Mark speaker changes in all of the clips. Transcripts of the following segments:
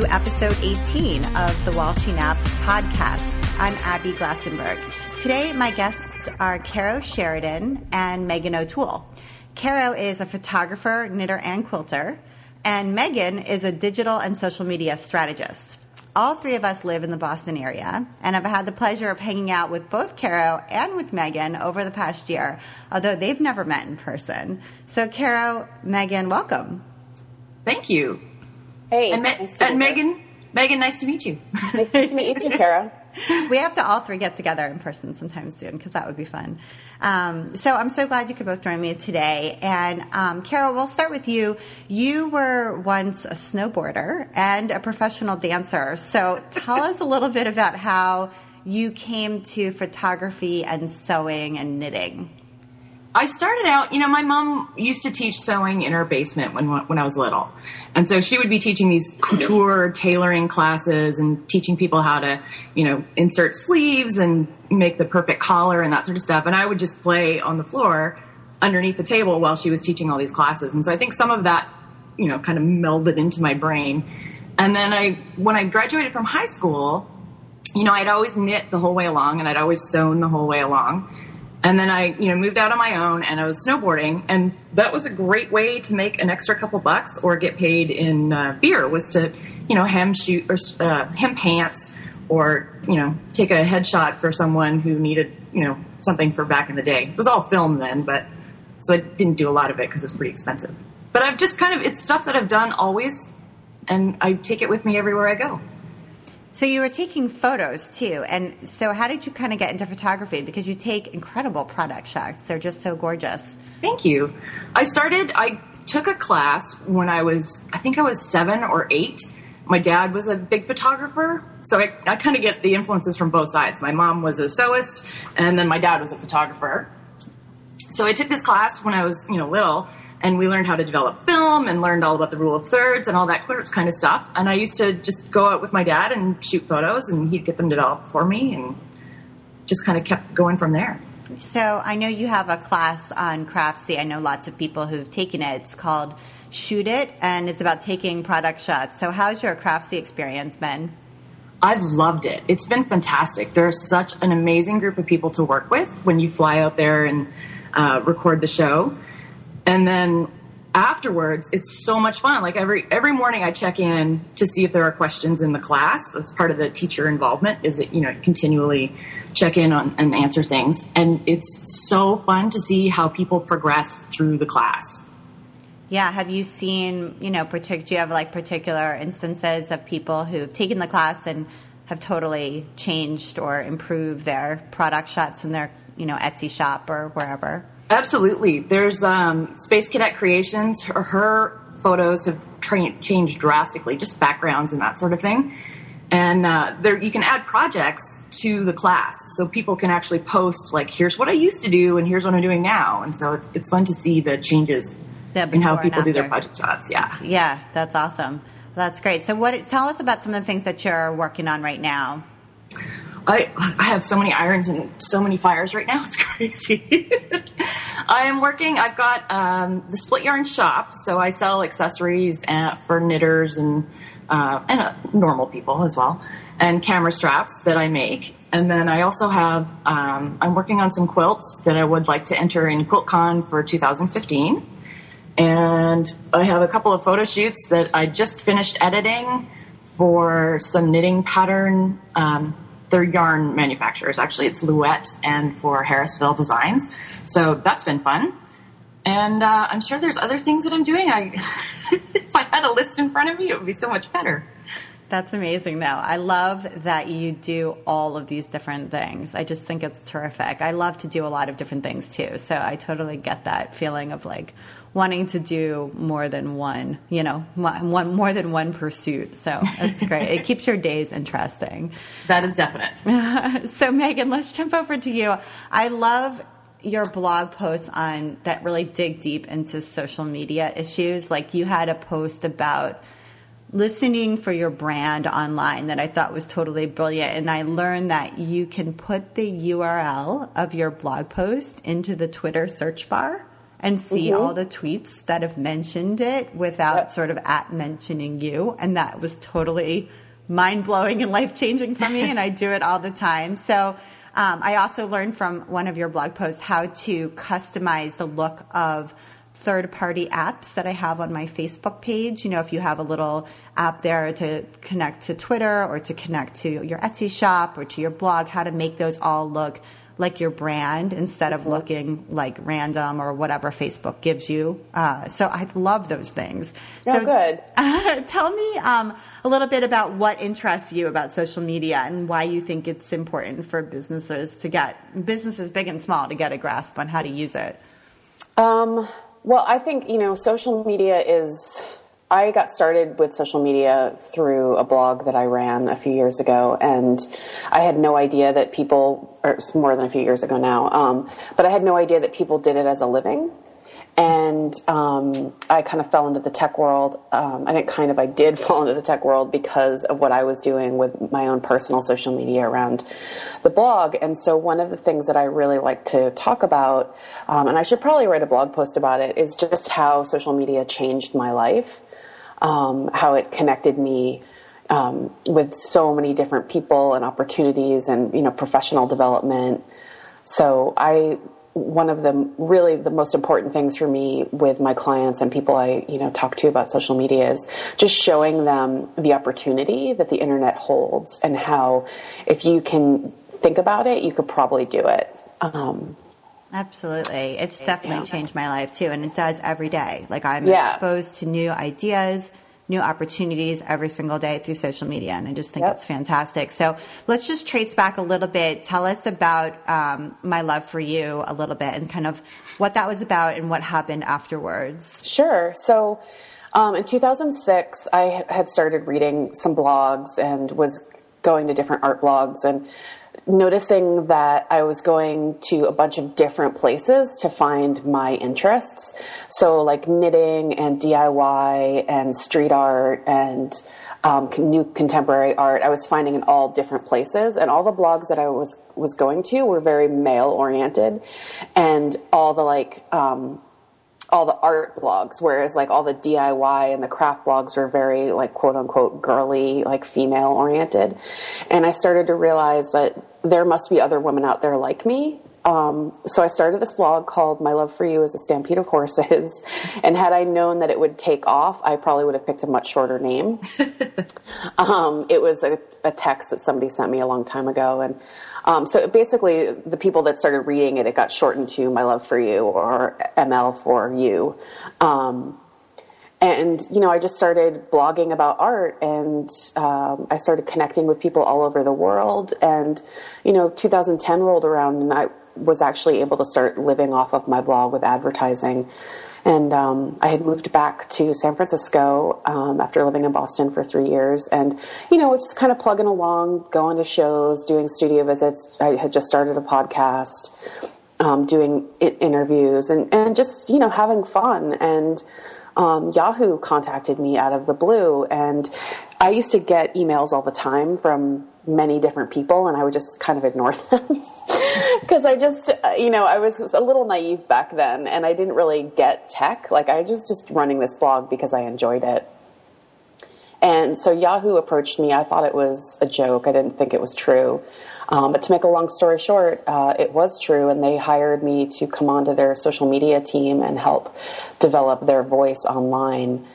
Speaker 1: to episode 18 of the While She Naps podcast. I'm Abby Glassenberg. Today, my guests are Caro Sheridan and Meighan O'Toole. Caro is a photographer, knitter, and quilter, and Meighan is a digital and social media strategist. All three of us live in the Boston area, and I've had the pleasure of hanging out with both Caro and with Meighan over the past year, although they've never met in person. So, Caro, Meighan, welcome.
Speaker 2: Thank you.
Speaker 3: Hey,
Speaker 2: and Meighan, nice to meet you.
Speaker 3: Nice to meet you too, Caro.
Speaker 1: We have to all three get together in person sometime soon because that would be fun. So I'm so glad you could both join me today. And Caro, we'll start with you. You were once a snowboarder and a professional dancer. So tell us a little bit about how you came to photography and sewing and knitting.
Speaker 2: I started out, my mom used to teach sewing in her basement when I was little. And so she would be teaching these couture tailoring classes and teaching people how to, insert sleeves and make the perfect collar and that sort of stuff. And I would just play on the floor underneath the table while she was teaching all these classes. And so I think some of that, kind of melded into my brain. And then when I graduated from high school, I'd always knit the whole way along and I'd always sewn the whole way along. And then I, moved out on my own and I was snowboarding, and that was a great way to make an extra couple bucks or get paid in beer, was to, hem pants or, take a headshot for someone who needed, something for back in the day. It was all film then, so I didn't do a lot of it because it's pretty expensive. But I've just it's stuff that I've done always, and I take it with me everywhere I go.
Speaker 1: So you were taking photos too, and so how did you kind of get into photography? Because you take incredible product shots. They're just so gorgeous.
Speaker 2: Thank you. I took a class when I was 7 or 8. My dad was a big photographer, so I kind of get the influences from both sides. My mom was a sewist, and then my dad was a photographer. So I took this class when I was, little, and we learned how to develop film and learned all about the rule of thirds and all that kind of stuff. And I used to just go out with my dad and shoot photos, and he'd get them developed for me, and just kind of kept going from there.
Speaker 1: So I know you have a class on Craftsy. I know lots of people who've taken it. It's called Shoot It, and it's about taking product shots. So how's your Craftsy experience been?
Speaker 2: I've loved it. It's been fantastic. There's such an amazing group of people to work with when you fly out there and record the show. And then afterwards, it's so much fun. Like every morning I check in to see if there are questions in the class. That's part of the teacher involvement, is that, continually check in on and answer things. And it's so fun to see how people progress through the class.
Speaker 1: Yeah. Have you seen, do you have particular instances of people who've taken the class and have totally changed or improved their product shots in their, Etsy shop or wherever?
Speaker 2: Absolutely. There's Space Cadet Creations. Her photos have changed drastically, just backgrounds and that sort of thing. And you can add projects to the class, so people can actually post, here's what I used to do and here's what I'm doing now. And so it's fun to see the changes in how people do their project shots. Yeah.
Speaker 1: Yeah, that's awesome. That's great. So tell us about some of the things that you're working on right now.
Speaker 2: I have so many irons and so many fires right now. It's crazy. I've got the Split Yarn shop, so I sell accessories for knitters and normal people as well, and camera straps that I make. And then I also have, I'm working on some quilts that I would like to enter in QuiltCon for 2015. And I have a couple of photo shoots that I just finished editing for some knitting pattern. They're yarn manufacturers, actually. It's Louette and for Harrisville Designs. So that's been fun. And I'm sure there's other things that I'm doing. If I had a list in front of me, it would be so much better.
Speaker 1: That's amazing, though. I love that you do all of these different things. I just think it's terrific. I love to do a lot of different things, too. So I totally get that feeling of wanting to do more than one, more than one pursuit. So that's great. It keeps your days interesting.
Speaker 2: That is definite.
Speaker 1: So Meighan, let's jump over to you. I love your blog posts that really dig deep into social media issues. You had a post about listening for your brand online that I thought was totally brilliant. And I learned that you can put the URL of your blog post into the Twitter search bar and see all the tweets that have mentioned it without sort of at mentioning you. And that was totally mind-blowing and life-changing for me, and I do it all the time. So I also learned from one of your blog posts how to customize the look of third-party apps that I have on my Facebook page. You know, if you have a little app there to connect to Twitter or to connect to your Etsy shop or to your blog, how to make those all look like your brand instead of looking like random or whatever Facebook gives you. So I love those things.
Speaker 3: Oh,
Speaker 1: so
Speaker 3: good.
Speaker 1: Tell me a little bit about what interests you about social media and why you think it's important for businesses big and small, to get a grasp on how to use it.
Speaker 3: Well, I think, social media I got started with social media through a blog that I ran a few years ago, and I had no idea that people, or it's more than a few years ago now, but I had no idea that people did it as a living. And I kind of fell into the tech world. I did fall into the tech world because of what I was doing with my own personal social media around the blog. And so one of the things that I really like to talk about, and I should probably write a blog post about it, is just how social media changed my life, how it connected me with so many different people and opportunities and, professional development. So one of the most important things for me with my clients and people I, talk to about social media is just showing them the opportunity that the internet holds and how if you can think about it, you could probably do it.
Speaker 1: Absolutely. It's definitely changed my life too. And it does every day. Like I'm exposed to new ideas, new opportunities every single day through social media. And I just think it's fantastic. So let's just trace back a little bit. Tell us about My Love for You a little bit and kind of what that was about and what happened afterwards.
Speaker 3: Sure. So in 2006, I had started reading some blogs and was going to different art blogs and noticing that I was going to a bunch of different places to find my interests. So like knitting and DIY and street art and new contemporary art, I was finding in all different places. And all the blogs that I was going to were very male oriented, and all the art blogs, whereas like all the DIY and the craft blogs are very like quote unquote girly, like female oriented. And I started to realize that there must be other women out there like me. So I started this blog called My Love for You is a Stampede of Horses. And had I known that it would take off, I probably would have picked a much shorter name. It was a text that somebody sent me a long time ago. And so basically the people that started reading it, it got shortened to My Love for You, or ML for You. And, I just started blogging about art, and I started connecting with people all over the world. And, 2010 rolled around, and I was actually able to start living off of my blog with advertising. And I had moved back to San Francisco after living in Boston for 3 years. And, just kind of plugging along, going to shows, doing studio visits. I had just started a podcast, doing interviews, and just, having fun. And Yahoo contacted me out of the blue, and I used to get emails all the time from many different people, and I would just kind of ignore them because I just, I was a little naive back then, and I didn't really get tech. Like I was just running this blog because I enjoyed it. And so Yahoo approached me. I thought it was a joke. I didn't think it was true. But to make a long story short, it was true, and they hired me to come onto their social media team and help develop their voice online.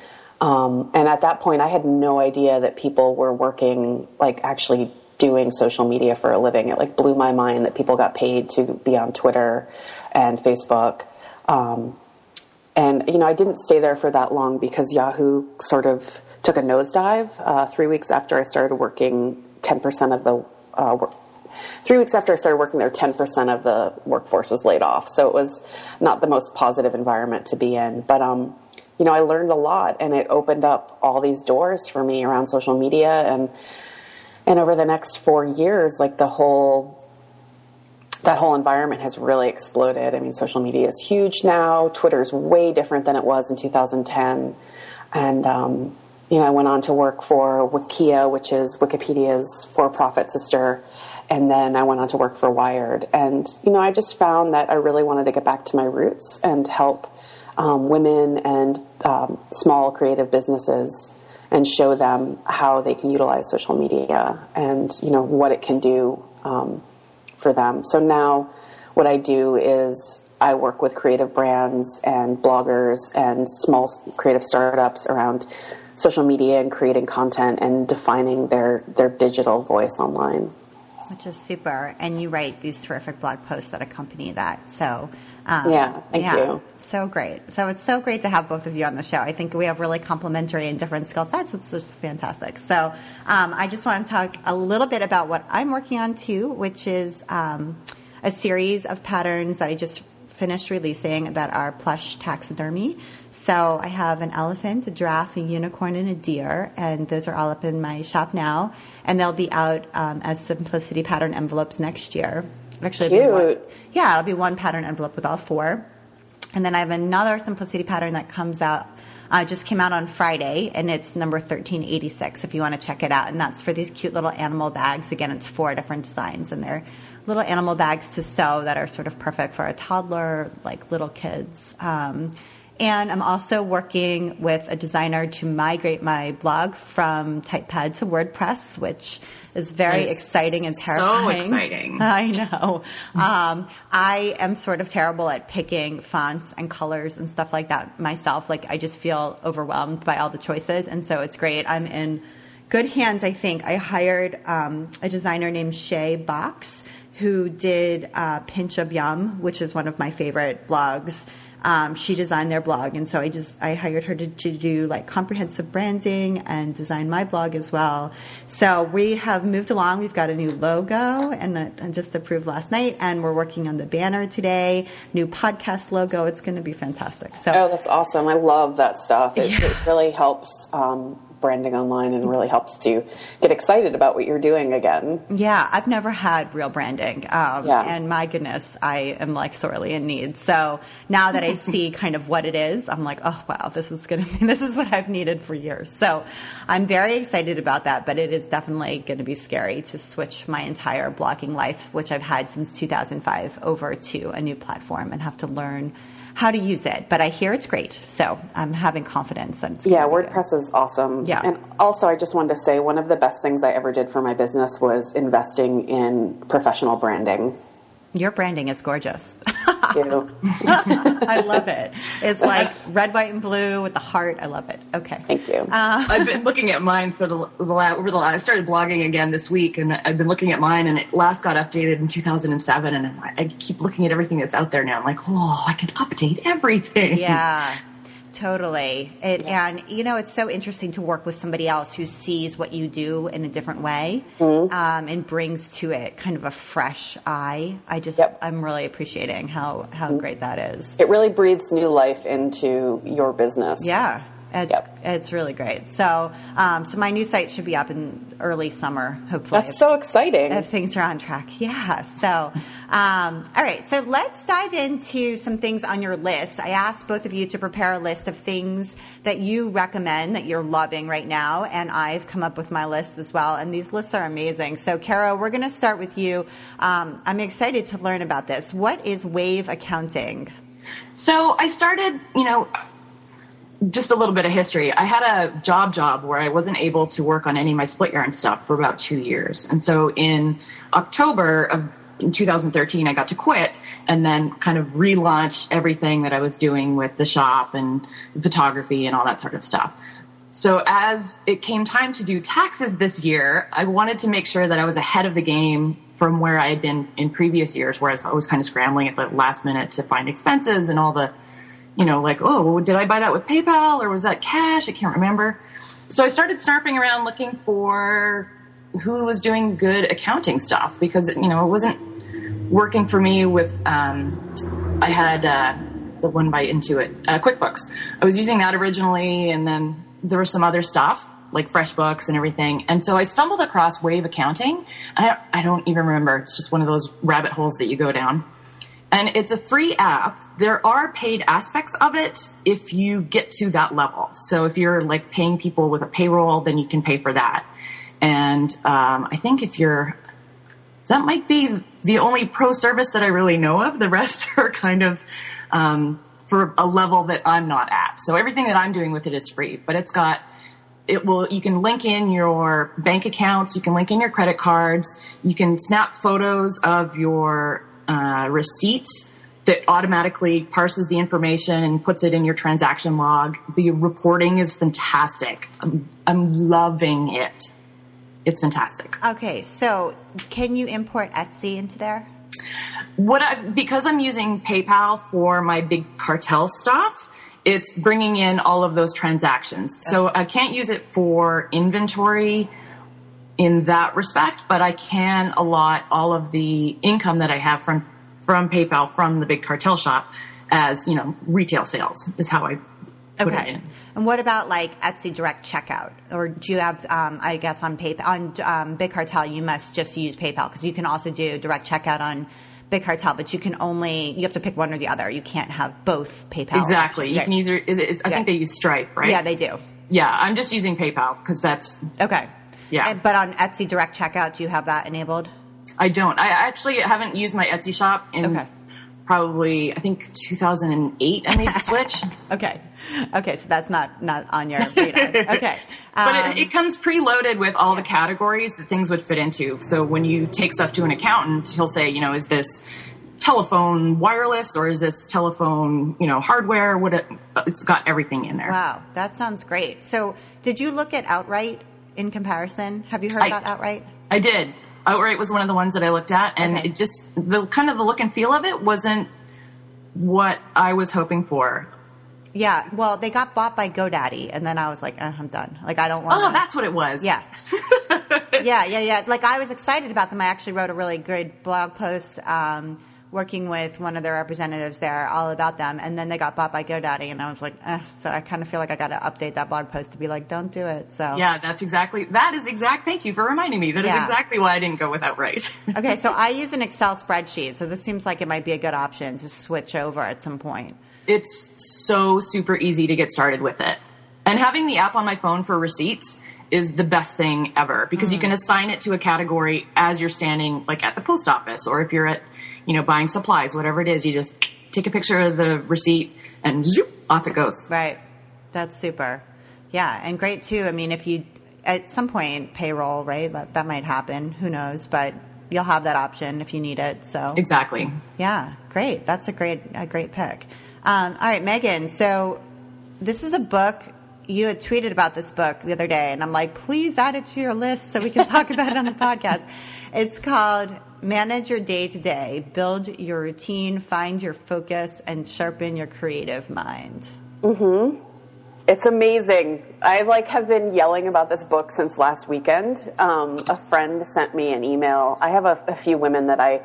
Speaker 3: And at that point, I had no idea that people were working, like actually doing social media for a living. It like blew my mind that people got paid to be on Twitter and Facebook. And, I didn't stay there for that long because Yahoo sort of took a nosedive. 3 weeks after I started working, 10% of the 3 weeks after I started working there, 10% of the workforce was laid off. So it was not the most positive environment to be in. But, I learned a lot, and it opened up all these doors for me around social media. And over the next 4 years, like that whole environment has really exploded. I mean, social media is huge now. Twitter's way different than it was in 2010. And, I went on to work for Wikia, which is Wikipedia's for-profit sister. And then I went on to work for Wired. And, you know, I just found that I really wanted to get back to my roots and help women and small creative businesses and show them how they can utilize social media and, you know, what it can do for them. So now what I do is I work with creative brands and bloggers and small creative startups around social media and creating content and defining their digital voice online.
Speaker 1: Which is super. And you write these terrific blog posts that accompany that. So,
Speaker 3: thank you.
Speaker 1: So great. So it's so great to have both of you on the show. I think we have really complementary and different skill sets. It's just fantastic. So I just want to talk a little bit about what I'm working on too, which is a series of patterns that I just finished releasing that are plush taxidermy. So I have an elephant, a giraffe, a unicorn, and a deer, and those are all up in my shop now, and they'll be out as Simplicity pattern envelopes next year. Actually,
Speaker 3: cute.
Speaker 1: It'll be one pattern envelope with all four. And then I have another Simplicity pattern that comes out, just came out on Friday, and it's number 1386 if you want to check it out. And that's for these cute little animal bags. Again, it's 4 different designs, and they're little animal bags to sew that are sort of perfect for a toddler, like little kids. And I'm also working with a designer to migrate my blog from TypePad to WordPress, which is very exciting and terrifying.
Speaker 2: So exciting.
Speaker 1: I know. I am sort of terrible at picking fonts and colors and stuff like that myself. Like, I just feel overwhelmed by all the choices. And so it's great. I'm in good hands, I think. I hired a designer named Shay Box, who did Pinch of Yum, which is one of my favorite blogs. She designed their blog, and so I hired her to do like comprehensive branding and design my blog as well. So we have moved along. We've got a new logo and just approved last night, and we're working on the banner today. New podcast logo. It's going to be fantastic. So
Speaker 3: that's awesome. I love that stuff. It really helps branding online and really helps to get excited about what you're doing again.
Speaker 1: Yeah, I've never had real branding. And my goodness, I am like sorely in need. So now that I see kind of what it is, I'm like, oh wow, this is what I've needed for years. So I'm very excited about that, but it is definitely going to be scary to switch my entire blogging life, which I've had since 2005, over to a new platform and have to learn how to use it. But I hear it's great, so I'm having confidence that it's
Speaker 3: WordPress is awesome.
Speaker 1: Yeah.
Speaker 3: And also, I just wanted to say, one of the best things I ever did for my business was investing in professional branding.
Speaker 1: Your branding is gorgeous.
Speaker 3: Thank you.
Speaker 1: I love it. It's like red, white, and blue with the heart. I love it. Okay.
Speaker 3: Thank you.
Speaker 2: I've been looking at mine I started blogging again this week, and I've been looking at mine, and it last got updated in 2007, and I keep looking at everything that's out there now. I'm like, oh, I can update everything.
Speaker 1: Yeah. Totally. And, you know, it's so interesting to work with somebody else who sees what you do in a different way and brings to it kind of a fresh eye. I'm really appreciating how great that is.
Speaker 3: It really breathes new life into your business.
Speaker 1: Yeah. It's really great. So my new site should be up in early summer, hopefully.
Speaker 3: That's so exciting.
Speaker 1: If things are on track. Yeah. So, all right. So let's dive into some things on your list. I asked both of you to prepare a list of things that you recommend that you're loving right now. And I've come up with my list as well. And these lists are amazing. So Caro, we're going to start with you. I'm excited to learn about this. What is wave accounting?
Speaker 2: So I started, just a little bit of history. I had a job where I wasn't able to work on any of my split yarn stuff for about 2 years. And so in October of 2013, I got to quit and then kind of relaunch everything that I was doing with the shop and photography and all that sort of stuff. So as it came time to do taxes this year, I wanted to make sure that I was ahead of the game from where I had been in previous years, where I was kind of scrambling at the last minute to find expenses and all the like, oh, did I buy that with PayPal or was that cash? I can't remember. So I started snarfing around looking for who was doing good accounting stuff because, it wasn't working for me with, I had the one by Intuit, QuickBooks. I was using that originally, and then there was some other stuff like FreshBooks and everything. And so I stumbled across Wave Accounting. I don't even remember. It's just one of those rabbit holes that you go down. And it's a free app. There are paid aspects of it if you get to that level. So if you're like paying people with a payroll, then you can pay for that. And I think if you're that might be the only pro service that I really know of. The rest are kind of for a level that I'm not at. So everything that I'm doing with it is free, but you can link in your bank accounts, you can link in your credit cards, you can snap photos of your receipts that automatically parses the information and puts it in your transaction log. The reporting is fantastic. I'm loving it. It's fantastic.
Speaker 1: Okay, so can you import Etsy into there?
Speaker 2: Because I'm using PayPal for my big cartel stuff, it's bringing in all of those transactions. Okay. So I can't use it for inventory in that respect, but I can allot all of the income that I have from PayPal from the big cartel shop as, retail sales is how I put it in.
Speaker 1: And what about like Etsy direct checkout? Or do you have, I guess on PayPal, on Big Cartel, you must just use PayPal because you can also do direct checkout on Big Cartel, but you have to pick one or the other. You can't have both PayPal.
Speaker 2: Exactly. You can use I think they use Stripe, right?
Speaker 1: Yeah, they do.
Speaker 2: Yeah, I'm just using PayPal because that's...
Speaker 1: Okay.
Speaker 2: Yeah.
Speaker 1: But on Etsy direct checkout, do you have that enabled?
Speaker 2: I don't. I actually haven't used my Etsy shop in probably, I think, 2008 I made the switch.
Speaker 1: Okay, so that's not on your radar. Okay.
Speaker 2: But it comes preloaded with all the categories that things would fit into. So when you take stuff to an accountant, he'll say, is this telephone wireless or is this telephone, hardware? It's got everything in there.
Speaker 1: Wow, that sounds great. So did you look at Outright in comparison? Have you heard about Outright?
Speaker 2: I did. Outright was one of the ones that I looked at, and it just, the kind of the look and feel of it wasn't what I was hoping for.
Speaker 1: Yeah, well, they got bought by GoDaddy, and then I was like, I'm done. Like, I don't want
Speaker 2: Oh, that's what it was.
Speaker 1: Yeah. Yeah. Like, I was excited about them. I actually wrote a really good blog post working with one of their representatives there all about them, and then they got bought by GoDaddy, and I was like, so I kind of feel like I got to update that blog post to be like, don't do it. So
Speaker 2: yeah, thank you for reminding me. That is exactly why I didn't go with Outright.
Speaker 1: Okay, so I use an Excel spreadsheet, so this seems like it might be a good option to switch over at some point.
Speaker 2: It's so super easy to get started with it. And having the app on my phone for receipts is the best thing ever because you can assign it to a category as you're standing like at the post office or if you're at buying supplies, whatever it is, you just take a picture of the receipt and zoop, off it goes.
Speaker 1: Right. That's super. Yeah. And great too. I mean, if you, at some point, payroll, right? That might happen. Who knows? But you'll have that option if you need it. So
Speaker 2: exactly.
Speaker 1: Yeah. Great. That's a great pick. All right, Meighan. So this is a book. You had tweeted about this book the other day, and I'm like, please add it to your list so we can talk about it on the podcast. It's called Manage Your Day to Day, Build Your Routine, Find Your Focus, and Sharpen Your Creative Mind.
Speaker 3: Mm-hmm. It's amazing. I have been yelling about this book since last weekend. A friend sent me an email. I have a few women that I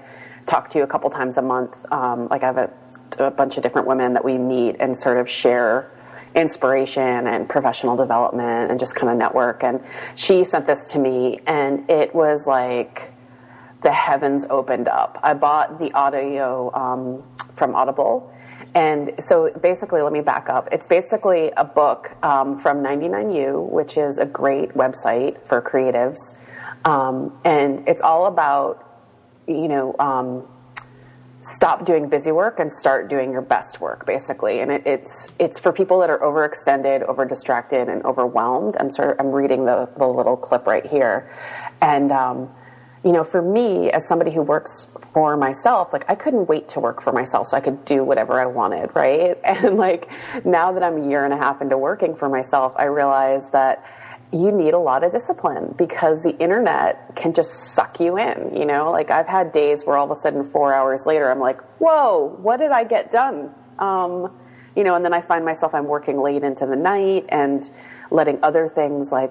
Speaker 3: talk to a couple times a month. I have a bunch of different women that we meet and sort of share inspiration and professional development and just kind of network. And she sent this to me, and it was like the heavens opened up. I bought the audio from Audible. And so basically, let me back up. It's basically a book from 99U, which is a great website for creatives. And it's all about, stop doing busy work and start doing your best work, basically. And it's for people that are overextended, over distracted, and overwhelmed. I'm reading the little clip right here. And, for me, as somebody who works for myself, I couldn't wait to work for myself so I could do whatever I wanted, right? And now that I'm a year and a half into working for myself, I realize that you need a lot of discipline because the internet can just suck you in, I've had days where all of a sudden 4 hours later, I'm like, whoa, what did I get done? And then I find myself, I'm working late into the night and letting other things I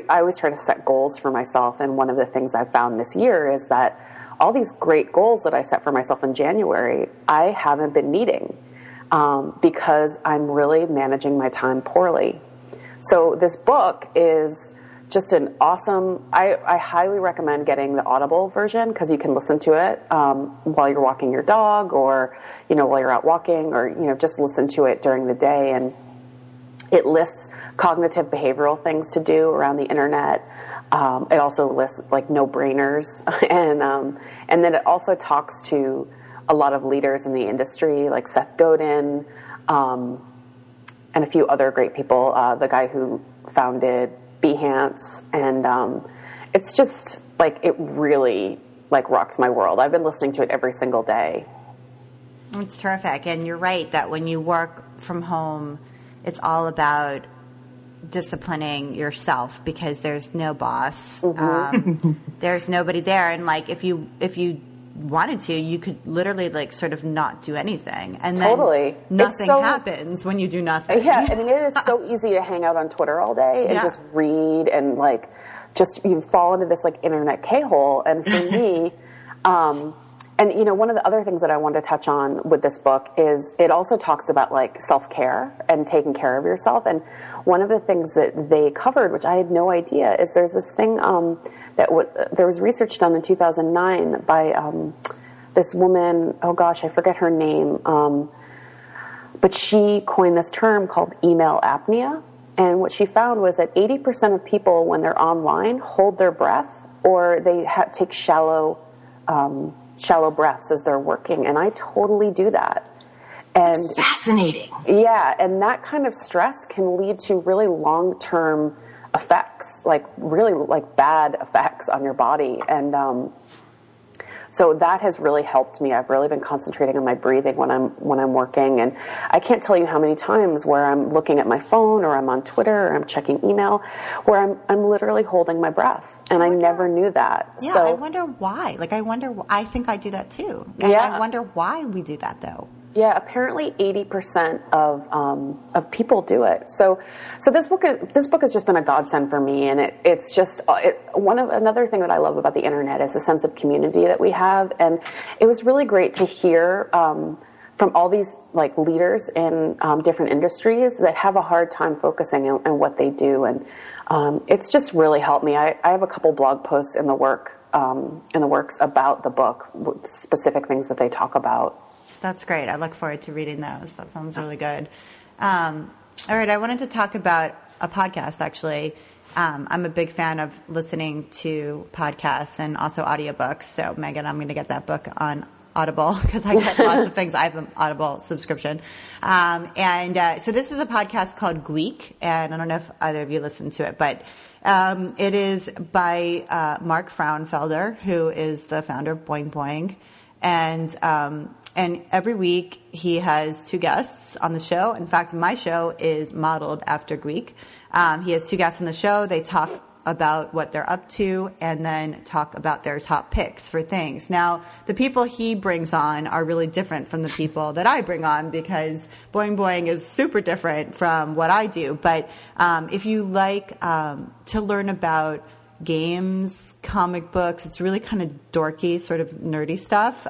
Speaker 3: always try to set goals for myself. And one of the things I've found this year is that all these great goals that I set for myself in January, I haven't been meeting because I'm really managing my time poorly. So this book is just an awesome, I highly recommend getting the Audible version because you can listen to it while you're walking your dog or, while you're out walking or, just listen to it during the day. And It lists cognitive behavioral things to do around the internet. It also lists like no-brainers, and then it also talks to a lot of leaders in the industry, like Seth Godin, and a few other great people. The guy who founded Behance, and it's just like it really like rocked my world. I've been listening to it every single day.
Speaker 1: It's terrific, and you're right that when you work from home, it's all about disciplining yourself because there's no boss. There's nobody there, and like if you wanted to, you could literally like sort of not do anything, and then nothing happens when you do nothing.
Speaker 3: Yeah, I mean, it is so easy to hang out on Twitter all day and just read and like just you fall into this like internet K-hole. And for me, and you know, one of the other things that I wanted to touch on with this book is it also talks about like self-care and taking care of yourself. And one of the things that they covered, which I had no idea, is there's this thing there was research done in 2009 by this woman. Oh gosh, I forget her name, but she coined this term called email apnea. And what she found was that 80% of people, when they're online, hold their breath, or they take shallow breaths as they're working. And I totally do that. And
Speaker 2: it's fascinating.
Speaker 3: Yeah, and that kind of stress can lead to really long-term effects, like really like bad effects on your body. And so that has really helped me. I've really been concentrating on my breathing when I'm working, and I can't tell you how many times where I'm looking at my phone or I'm on Twitter or I'm checking email where I'm literally holding my breath, and I never knew that.
Speaker 1: Yeah,
Speaker 3: so,
Speaker 1: I wonder why. Like I think I do that too. And I wonder why we do that though.
Speaker 3: Yeah, apparently 80% of people do it. So this book has just been a godsend for me, and it's just another thing that I love about the internet is the sense of community that we have, and it was really great to hear from all these like leaders in different industries that have a hard time focusing on what they do, and it's just really helped me. I have a couple blog posts in the works about the book, with specific things that they talk about.
Speaker 1: That's great. I look forward to reading those. That sounds really good. All right. I wanted to talk about a podcast, actually. I'm a big fan of listening to podcasts and also audiobooks. So, Meighan, I'm going to get that book on Audible because I get lots of things. I have an Audible subscription. So this is a podcast called Gweek, and I don't know if either of you listen to it, but it is by Mark Frauenfelder, who is the founder of Boing Boing. And every week he has two guests on the show. In fact, my show is modeled after Gweek. He has two guests on the show. They talk about what they're up to and then talk about their top picks for things. Now, the people he brings on are really different from the people that I bring on because Boing Boing is super different from what I do. But if you like to learn about games, comic books, it's really kind of dorky, sort of nerdy stuff,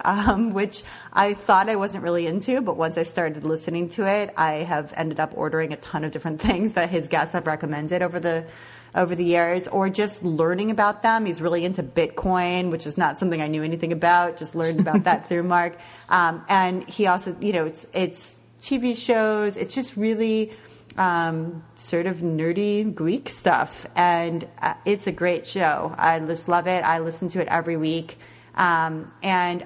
Speaker 1: which I thought I wasn't really into, but once I started listening to it, I have ended up ordering a ton of different things that his guests have recommended over the years, or just learning about them. He's really into Bitcoin, which is not something I knew anything about, just learned about that through Mark. And he also, it's TV shows, it's just really sort of nerdy Greek stuff, and it's a great show. I just love it. I listen to it every week, and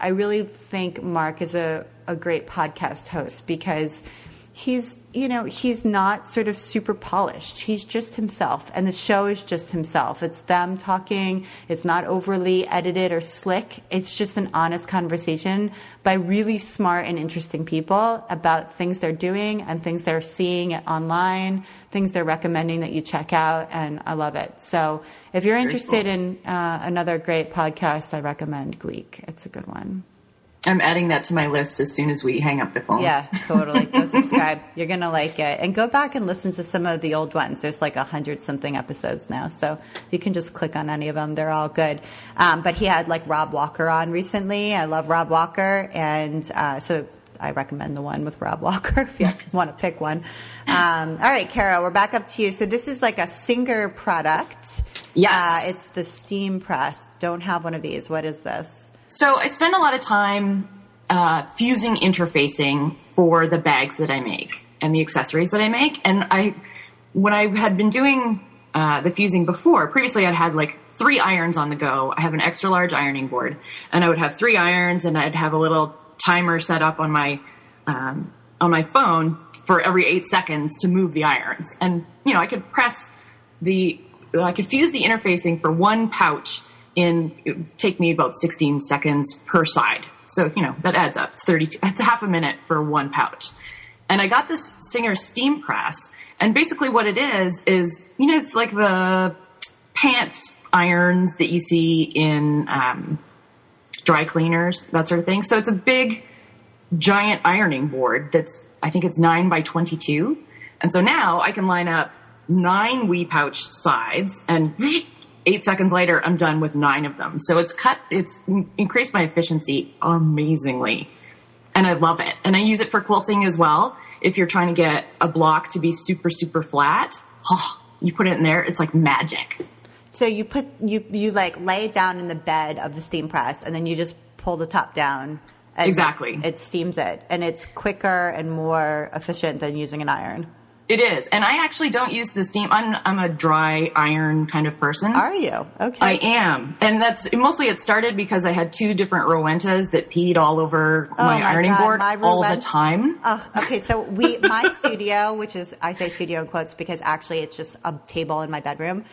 Speaker 1: I really think Mark is a great podcast host because he's not sort of super polished. He's just himself, and the show is just himself. It's them talking. It's not overly edited or slick. It's just an honest conversation by really smart and interesting people about things they're doing and things they're seeing online, things they're recommending that you check out, and I love it. So if you're interested in another great podcast, I recommend Gweek. It's a good one.
Speaker 2: I'm adding that to my list as soon as we hang up the phone.
Speaker 1: Yeah, totally. Go subscribe. You're going to like it. And go back and listen to some of the old ones. There's like 100-something episodes now. So you can just click on any of them. They're all good. But he had like Rob Walker on recently. I love Rob Walker. And so I recommend the one with Rob Walker if you want to pick one. All right, Caro, we're back up to you. So this is like a Singer product.
Speaker 2: Yes.
Speaker 1: It's the Steam Press. Don't have one of these. What is this?
Speaker 2: So I spend a lot of time fusing interfacing for the bags that I make and the accessories that I make. And when I had been doing the fusing before, previously I'd had like 3 irons on the go. I have an extra large ironing board, and I would have 3 irons, and I'd have a little timer set up on my phone for every 8 seconds to move the irons. And, you know, I could fuse the interfacing for one pouch it would take me about 16 seconds per side. So, you know, that adds up. It's 32. It's half a minute for one pouch. And I got this Singer steam press. And basically what it is, you know, it's like the pants irons that you see in dry cleaners, that sort of thing. So it's a big, giant ironing board I think it's 9 by 22. And so now I can line up 9 wee pouch sides, and 8 seconds later, I'm done with 9 of them. So it's increased my efficiency amazingly. And I love it. And I use it for quilting as well. If you're trying to get a block to be super, super flat, you put it in there, it's like magic.
Speaker 1: So you like lay it down in the bed of the steam press, and then you just pull the top down. And
Speaker 2: exactly.
Speaker 1: It steams it. And it's quicker and more efficient than using an iron.
Speaker 2: It is. And I actually don't use the steam. I'm a dry iron kind of person.
Speaker 1: Are you? Okay.
Speaker 2: I am. And that's mostly it started because I had 2 different Rowentas that peed all over my ironing board all the time.
Speaker 1: Okay. So my studio, which is, I say studio in quotes because actually it's just a table in my bedroom,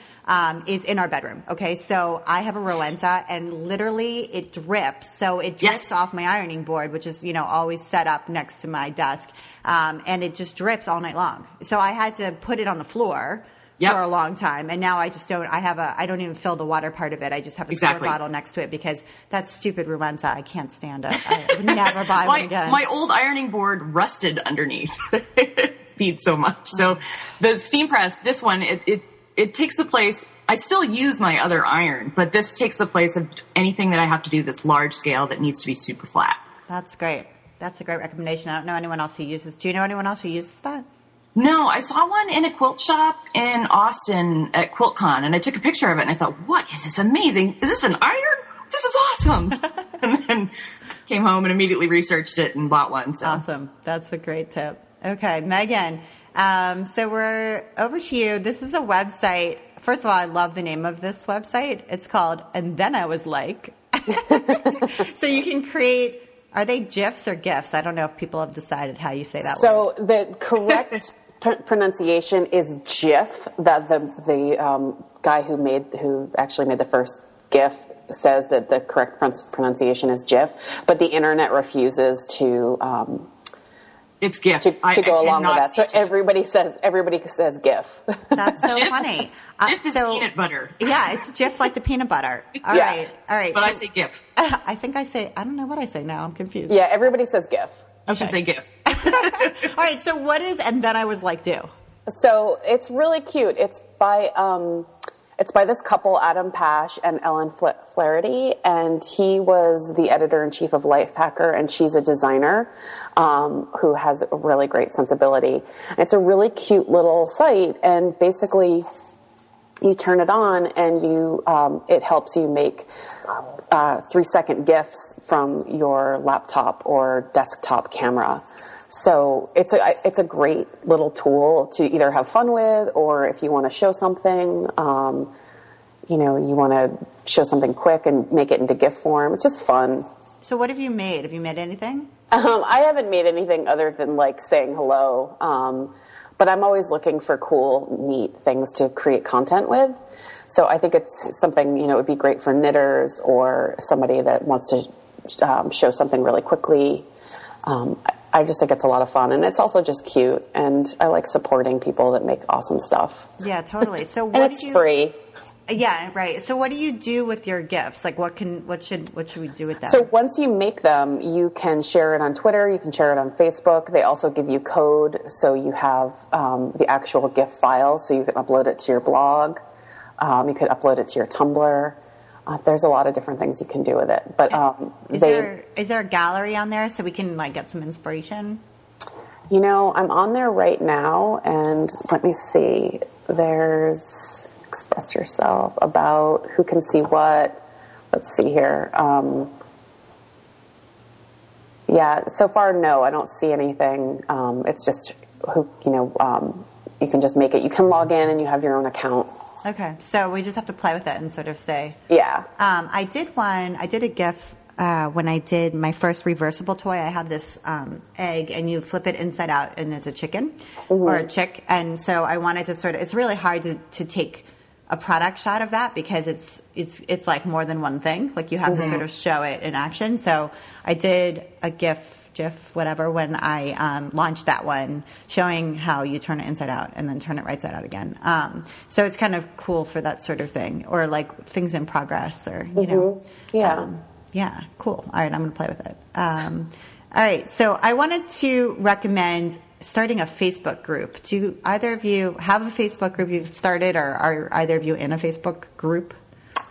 Speaker 1: is in our bedroom. Okay. So I have a Rowenta, and literally it drips. So it drips off my ironing board, which is, you know, always set up next to my desk. And it just drips all night long. So I had to put it on the floor for a long time, and now I just don't. I don't even fill the water part of it. I just have a squirt bottle next to it because that stupid Rowenta, I can't stand it. I would never buy one again.
Speaker 2: My old ironing board rusted underneath. It feeds so much. So the steam press, this one, it takes the place. I still use my other iron, but this takes the place of anything that I have to do that's large scale that needs to be super flat.
Speaker 1: That's great. That's a great recommendation. I don't know anyone else who uses. Do you know anyone else who uses that?
Speaker 2: No, I saw one in a quilt shop in Austin at QuiltCon, and I took a picture of it, and I thought, what is this amazing? Is this an iron? This is awesome. And then came home and immediately researched it and bought one. So.
Speaker 1: Awesome. That's a great tip. Okay, Meighan. So we're over to you. This is a website. First of all, I love the name of this website. It's called And Then I Was Like. So you can create... Are they GIFs or GIFs? I don't know if people have decided how you say that word.
Speaker 3: So the correct pronunciation is GIF. That the guy who actually made the first GIF says that the correct pronunciation is GIF, but the internet refuses to.
Speaker 2: It's GIF.
Speaker 3: To go along with that. So everybody says GIF.
Speaker 1: That's so funny.
Speaker 2: GIF is peanut butter.
Speaker 1: Yeah, it's GIF like the peanut butter. All right.
Speaker 2: But I say GIF.
Speaker 1: I don't know what I say now. I'm confused.
Speaker 3: Yeah, everybody says GIF.
Speaker 2: You should say GIF.
Speaker 1: All right, so what is And Then I Was Like do?
Speaker 3: So it's really cute. It's by this couple, Adam Pash and Ellen Flaherty, and he was the editor-in-chief of Lifehacker, and she's a designer who has a really great sensibility. It's a really cute little site, and basically you turn it on and it helps you make 3-second GIFs from your laptop or desktop camera. So it's a great little tool to either have fun with, or if you want to show something, you want to show something quick and make it into GIF form. It's just fun.
Speaker 1: So what have you made? Have you made anything?
Speaker 3: I haven't made anything other than like saying hello. But I'm always looking for cool, neat things to create content with. So I think it's something, it would be great for knitters or somebody that wants to show something really quickly. I just think it's a lot of fun, and it's also just cute, and I like supporting people that make awesome stuff.
Speaker 1: Yeah, totally. So
Speaker 3: and it's free.
Speaker 1: Yeah, right. So what do you do with your gifts? Like what should we do with them?
Speaker 3: So once you make them, you can share it on Twitter, you can share it on Facebook. They also give you code, so you have the actual GIF file, so you can upload it to your blog. You could upload it to your Tumblr. There's a lot of different things you can do with it. But
Speaker 1: is there a gallery on there so we can get some inspiration?
Speaker 3: I'm on there right now, and let me see. There's express yourself, about, who can see what. Let's see here. Yeah, so far, no, I don't see anything. It's just who, you you can just make it. You can log in and you have your own account.
Speaker 1: Okay, so we just have to play with it and sort of say.
Speaker 3: Yeah.
Speaker 1: I did a GIF when I did my first reversible toy. I have this egg, and you flip it inside out, and it's a chicken or a chick. And so I wanted to it's really hard to take a product shot of that because it's like more than one thing. Like you have to sort of show it in action. So I did a GIF, whatever, when I launched that one, showing how you turn it inside out and then turn it right side out again. So it's kind of cool for that sort of thing, or like things in progress, or you know.
Speaker 3: Yeah.
Speaker 1: Yeah, cool. All right, I'm going to play with it. All right, so I wanted to recommend starting a Facebook group. Do either of you have a Facebook group you've started, or are either of you in a Facebook group?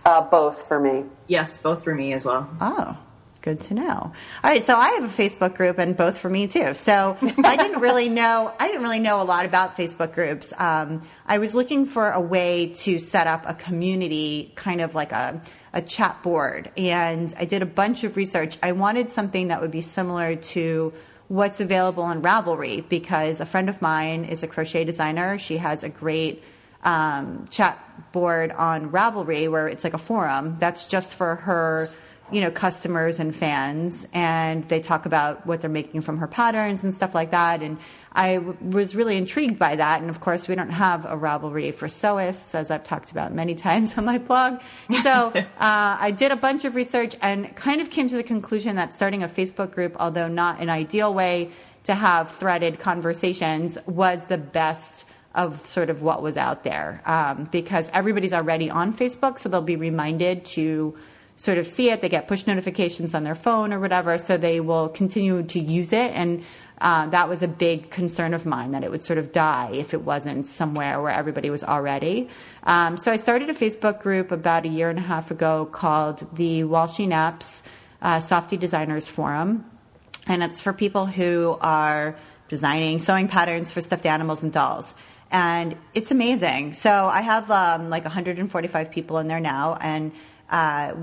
Speaker 3: Both for me.
Speaker 2: Yes, both for me as well.
Speaker 1: Oh, good to know. All right, so I have a Facebook group, and both for me too. So I didn't really know a lot about Facebook groups. I was looking for a way to set up a community, kind of like a chat board, and I did a bunch of research. I wanted something that would be similar to what's available on Ravelry, because a friend of mine is a crochet designer. She has a great chat board on Ravelry where it's like a forum that's just for her, you know, customers and fans, and they talk about what they're making from her patterns and stuff like that. And I was really intrigued by that. And of course, we don't have a Ravelry for sewists, as I've talked about many times on my blog. So I did a bunch of research and kind of came to the conclusion that starting a Facebook group, although not an ideal way to have threaded conversations, was the best of sort of what was out there, because everybody's already on Facebook, so they'll be reminded to sort of see it. They get push notifications on their phone or whatever, so they will continue to use it. And that was a big concern of mine, that it would sort of die if it wasn't somewhere where everybody was already. So I started a Facebook group about a year and a half ago called the Walshy Naps Softie Designers Forum. And it's for people who are designing sewing patterns for stuffed animals and dolls. And it's amazing. So I have like 145 people in there now, and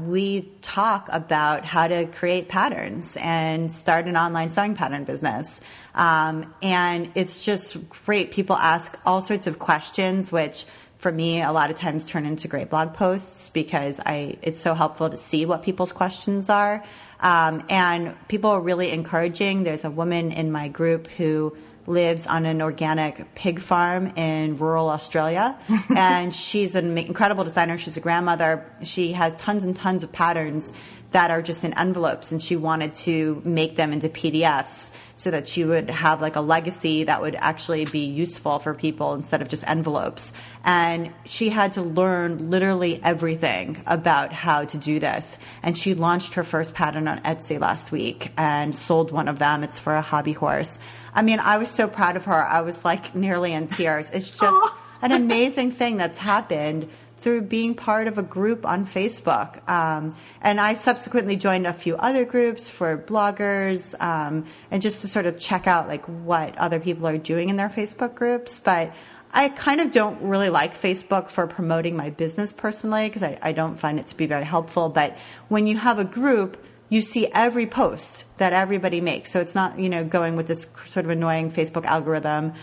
Speaker 1: we talk about how to create patterns and start an online sewing pattern business. And it's just great. People ask all sorts of questions, which for me, a lot of times turn into great blog posts, because it's so helpful to see what people's questions are. And people are really encouraging. There's a woman in my group who lives on an organic pig farm in rural Australia. And she's an incredible designer. She's a grandmother. She has tons and tons of patterns that are just in envelopes, and she wanted to make them into PDFs so that she would have like a legacy that would actually be useful for people instead of just envelopes. And she had to learn literally everything about how to do this. And she launched her first pattern on Etsy last week and sold one of them. It's for a hobby horse. I mean, I was so proud of her. I was like nearly in tears. It's just an amazing thing that's happened through being part of a group on Facebook. And I subsequently joined a few other groups for bloggers, and just to sort of check out like what other people are doing in their Facebook groups. But I kind of don't really like Facebook for promoting my business personally, because I don't find it to be very helpful. But when you have a group, you see every post that everybody makes. So it's not, going with this sort of annoying Facebook algorithm.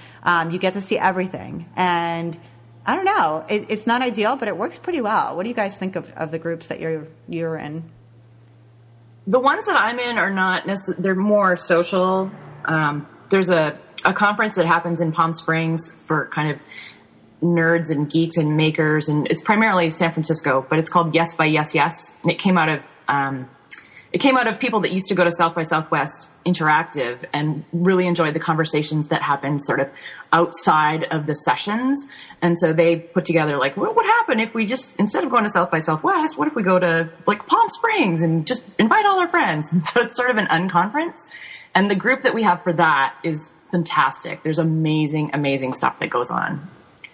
Speaker 1: You get to see everything. And I don't know. It's not ideal, but it works pretty well. What do you guys think of the groups that you're in?
Speaker 2: The ones that I'm in are not necessarily, they're more social. There's a conference that happens in Palm Springs for kind of nerds and geeks and makers, and it's primarily San Francisco, but it's called Yes by Yes Yes, and it came out of people that used to go to South by Southwest Interactive and really enjoyed the conversations that happened sort of outside of the sessions. And so they put together like, what would happen if we just, instead of going to South by Southwest, what if we go to like Palm Springs and just invite all our friends? And so it's sort of an unconference. And the group that we have for that is fantastic. There's amazing, amazing stuff that goes on.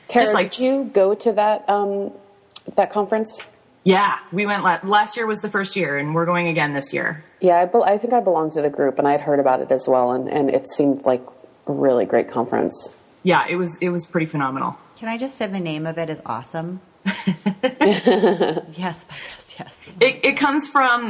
Speaker 3: Caro, did you go to that conference?
Speaker 2: Yeah, we went last year was the first year, and we're going again this year.
Speaker 3: Yeah, I think I belong to the group, and I had heard about it as well, and it seemed like a really great conference.
Speaker 2: Yeah, it was pretty phenomenal.
Speaker 1: Can I just say the name of it is awesome? Yes, by yes, Yes.
Speaker 2: It comes from,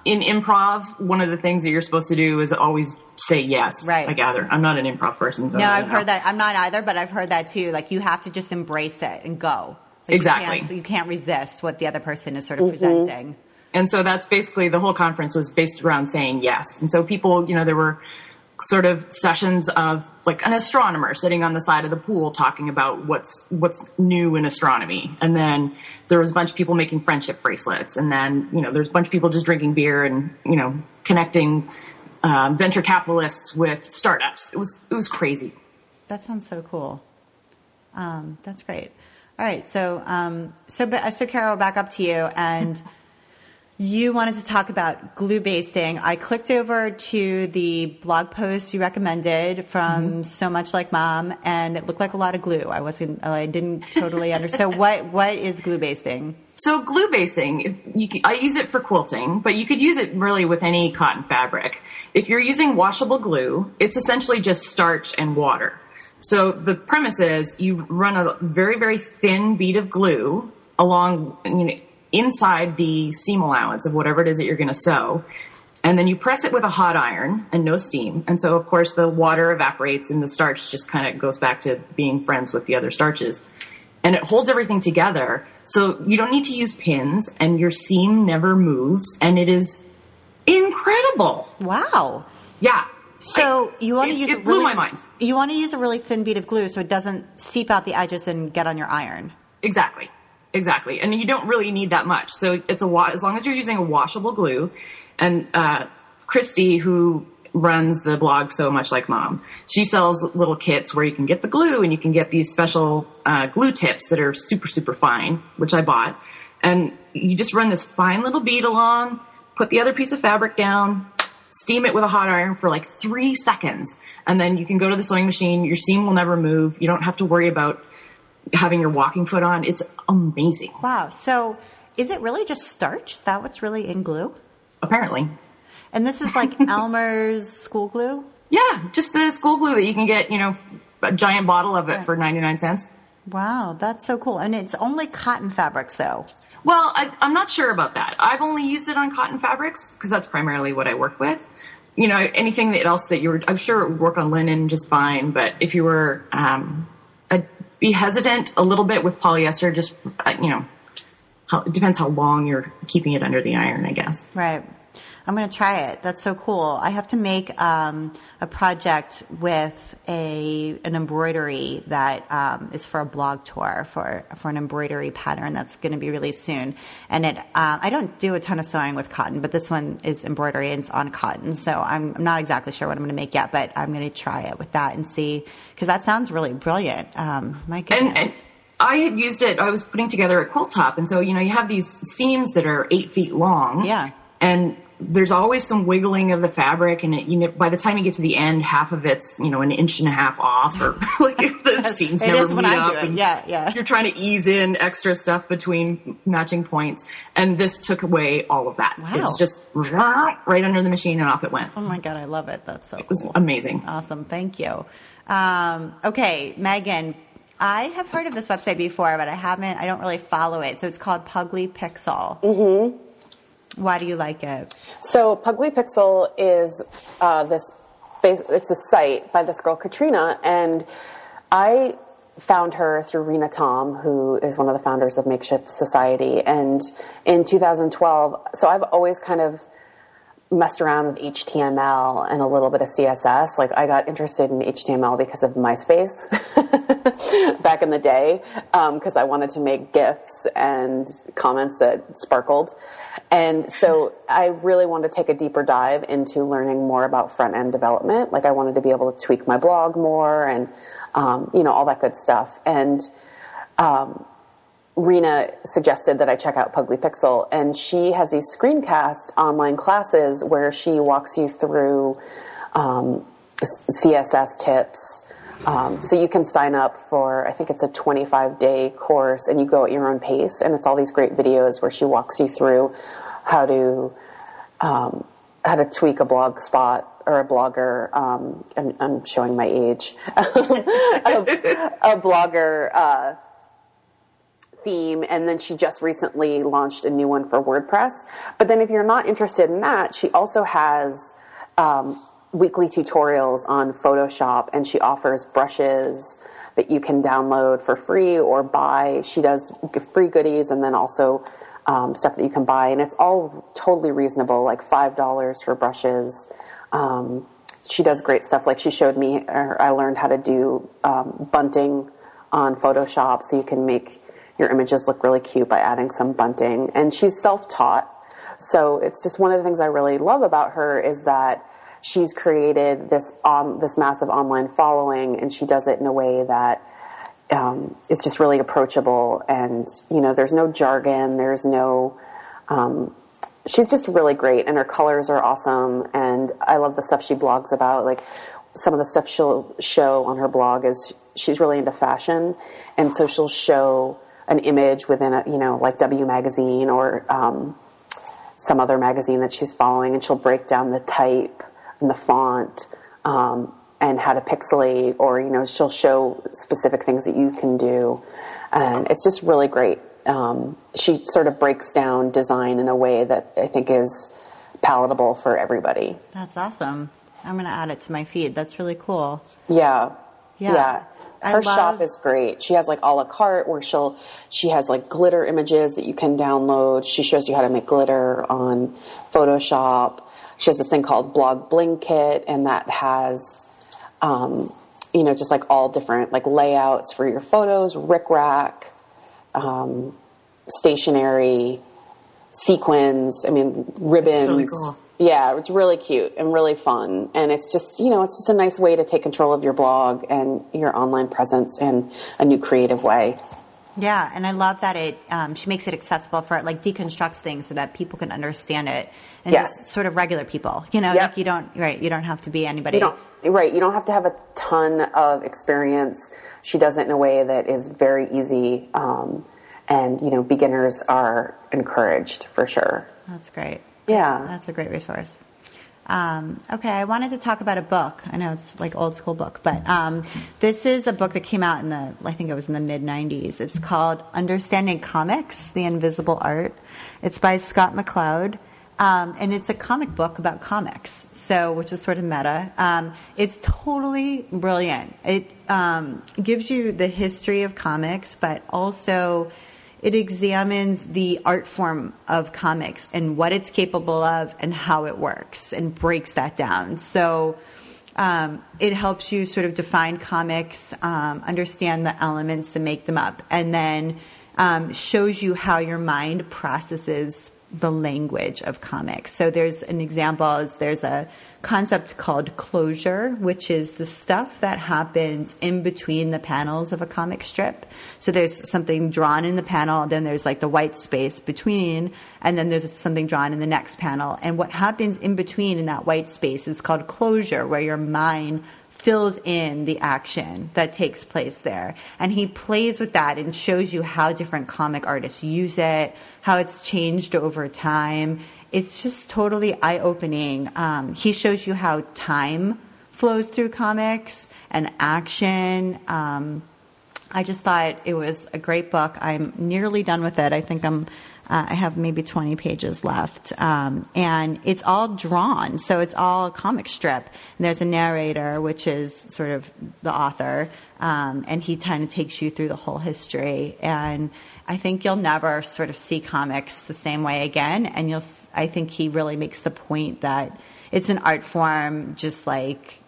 Speaker 2: in improv, one of the things that you're supposed to do is always say yes.
Speaker 1: Right.
Speaker 2: I gather. I'm not an improv person. So
Speaker 1: no, I've heard that. I'm not either, but I've heard that too. Like, you have to just embrace it and go. Like,
Speaker 2: exactly.
Speaker 1: You can't resist what the other person is sort of presenting.
Speaker 2: And so that's basically, the whole conference was based around saying yes. And so people, there were sort of sessions of like an astronomer sitting on the side of the pool talking about what's new in astronomy. And then there was a bunch of people making friendship bracelets. And then, there's a bunch of people just drinking beer and, connecting venture capitalists with startups. It was crazy.
Speaker 1: That sounds so cool. That's great. All right. So Caro, back up to you. And you wanted to talk about glue basting. I clicked over to the blog post you recommended from So Much Like Mom, and it looked like a lot of glue. I didn't totally understand. So what is glue basting?
Speaker 2: So glue basting, I use it for quilting, but you could use it really with any cotton fabric. If you're using washable glue, it's essentially just starch and water. So the premise is you run a very, very thin bead of glue along, inside the seam allowance of whatever it is that you're going to sew. And then you press it with a hot iron and no steam. And so, of course, the water evaporates and the starch just kind of goes back to being friends with the other starches. And it holds everything together. So you don't need to use pins and your seam never moves. And it is incredible.
Speaker 1: Wow.
Speaker 2: Yeah.
Speaker 1: So you want to use
Speaker 2: it blew my mind.
Speaker 1: You want to use a really thin bead of glue so it doesn't seep out the edges and get on your iron.
Speaker 2: Exactly. And you don't really need that much. So it's as long as you're using a washable glue. And Christy, who runs the blog So Much Like Mom, she sells little kits where you can get the glue and you can get these special glue tips that are super, super fine, which I bought. And you just run this fine little bead along, put the other piece of fabric down, steam it with a hot iron for like 3 seconds. And then you can go to the sewing machine. Your seam will never move. You don't have to worry about having your walking foot on. It's amazing.
Speaker 1: Wow. So is it really just starch? Is that what's really in glue?
Speaker 2: Apparently.
Speaker 1: And this is like Elmer's school glue?
Speaker 2: Yeah, just the school glue that you can get, a giant bottle of it for 99 cents.
Speaker 1: Wow, that's so cool. And it's only cotton fabrics, though.
Speaker 2: Well, I'm not sure about that. I've only used it on cotton fabrics because that's primarily what I work with. Anything else that I'm sure it would work on linen just fine. But if you were, be hesitant a little bit with polyester, just, it depends how long you're keeping it under the iron, I guess.
Speaker 1: Right. I'm going to try it. That's so cool. I have to make a project with an embroidery that is for a blog tour for an embroidery pattern that's going to be released soon. And I don't do a ton of sewing with cotton, but this one is embroidery and it's on cotton. So I'm not exactly sure what I'm going to make yet, but I'm going to try it with that and see, because that sounds really brilliant. My goodness.
Speaker 2: And I had used it. I was putting together a quilt top, and so you have these seams that are 8 feet long.
Speaker 1: Yeah.
Speaker 2: And there's always some wiggling of the fabric, and by the time you get to the end, half of it's an inch and a half off, or like the seams never meet up. And
Speaker 1: yeah.
Speaker 2: You're trying to ease in extra stuff between matching points, and this took away all of that.
Speaker 1: Wow.
Speaker 2: It was just right under the machine, and off it went.
Speaker 1: Oh my God, I love it. That's so cool.
Speaker 2: It was amazing.
Speaker 1: Awesome, thank you. Okay, Meighan, I have heard of this website before, but I don't really follow it. So it's called Pugly Pixel. Mm-hmm. Why do you like it?
Speaker 3: So Pugly Pixel is it's a site by this girl, Katrina, and I found her through Rena Tom, who is one of the founders of Makeshift Society. And in 2012, so I've always kind of messed around with HTML and a little bit of CSS. Like, I got interested in HTML because of MySpace back in the day, because I wanted to make GIFs and comments that sparkled. And so I really wanted to take a deeper dive into learning more about front-end development. Like, I wanted to be able to tweak my blog more and, all that good stuff. And Rena suggested that I check out Pugly Pixel, and she has these screencast online classes where she walks you through CSS tips. So you can sign up for, I think it's a 25-day course, and you go at your own pace, and it's all these great videos where she walks you through how to tweak a blog spot or a blogger. I'm showing my age. a blogger theme, and then she just recently launched a new one for WordPress. But then if you're not interested in that, she also has weekly tutorials on Photoshop, and she offers brushes that you can download for free or buy. She does free goodies and then also stuff that you can buy, and it's all totally reasonable, like $5 for brushes. She does great stuff. Like she showed me, or I learned how to do bunting on Photoshop, so you can make your images look really cute by adding some bunting. And she's self-taught, so it's just one of the things I really love about her is that she's created this massive online following, and she does it in a way that is just really approachable. And there's no jargon, there's no. She's just really great, and her colors are awesome. And I love the stuff she blogs about. Like some of the stuff she'll show on her blog is she's really into fashion, and so she'll show an image within like W Magazine or some other magazine that she's following, and she'll break down the type and the font and how to pixelate, or she'll show specific things that you can do, and it's just really great. She sort of breaks down design in a way that I think is palatable for everybody.
Speaker 1: That's awesome. I'm going to add it to my feed. That's really cool.
Speaker 3: Yeah. Her shop is great. She has like a la carte where she has like glitter images that you can download. She shows you how to make glitter on Photoshop. She has this thing called Blog Bling Kit, and that has, just like all different like layouts for your photos, rickrack, stationery, sequins, ribbons.
Speaker 2: That's really cool.
Speaker 3: Yeah, it's really cute and really fun. And it's just, it's just a nice way to take control of your blog and your online presence in a new creative way.
Speaker 1: Yeah, and I love that she makes it accessible for like deconstructs things so that people can understand it, and just sort of regular people. Like you don't have to be anybody. You don't have to have a ton of experience. She does it in a way that is very easy, and beginners are encouraged for sure. That's great.
Speaker 3: Yeah,
Speaker 1: that's a great resource. Okay, I wanted to talk about a book. I know it's like old school book, but this is a book that came out I think it was in the mid-90s. It's called Understanding Comics, The Invisible Art. It's by Scott McCloud, and it's a comic book about comics, which is sort of meta. It's totally brilliant. It gives you the history of comics, but also it examines the art form of comics and what it's capable of and how it works and breaks that down. So it helps you sort of define comics, understand the elements that make them up, and then shows you how your mind processes the language of comics. So there's an example, there's a concept called closure, which is the stuff that happens in between the panels of a comic strip. So there's something drawn in the panel, then there's like the white space between, and then there's something drawn in the next panel. And what happens in between in that white space is called closure, where your mind fills in the action that takes place there. And he plays with that and shows you how different comic artists use it, how it's changed over time. It's just totally eye-opening. He shows you how time flows through comics and action. I just thought it was a great book. I'm nearly done with it. I think I have maybe 20 pages left. And it's all drawn. So it's all a comic strip. And there's a narrator, which is sort of the author. And he kind of takes you through the whole history. And I think you'll never sort of see comics the same way again. And I think he really makes the point that it's an art form just like,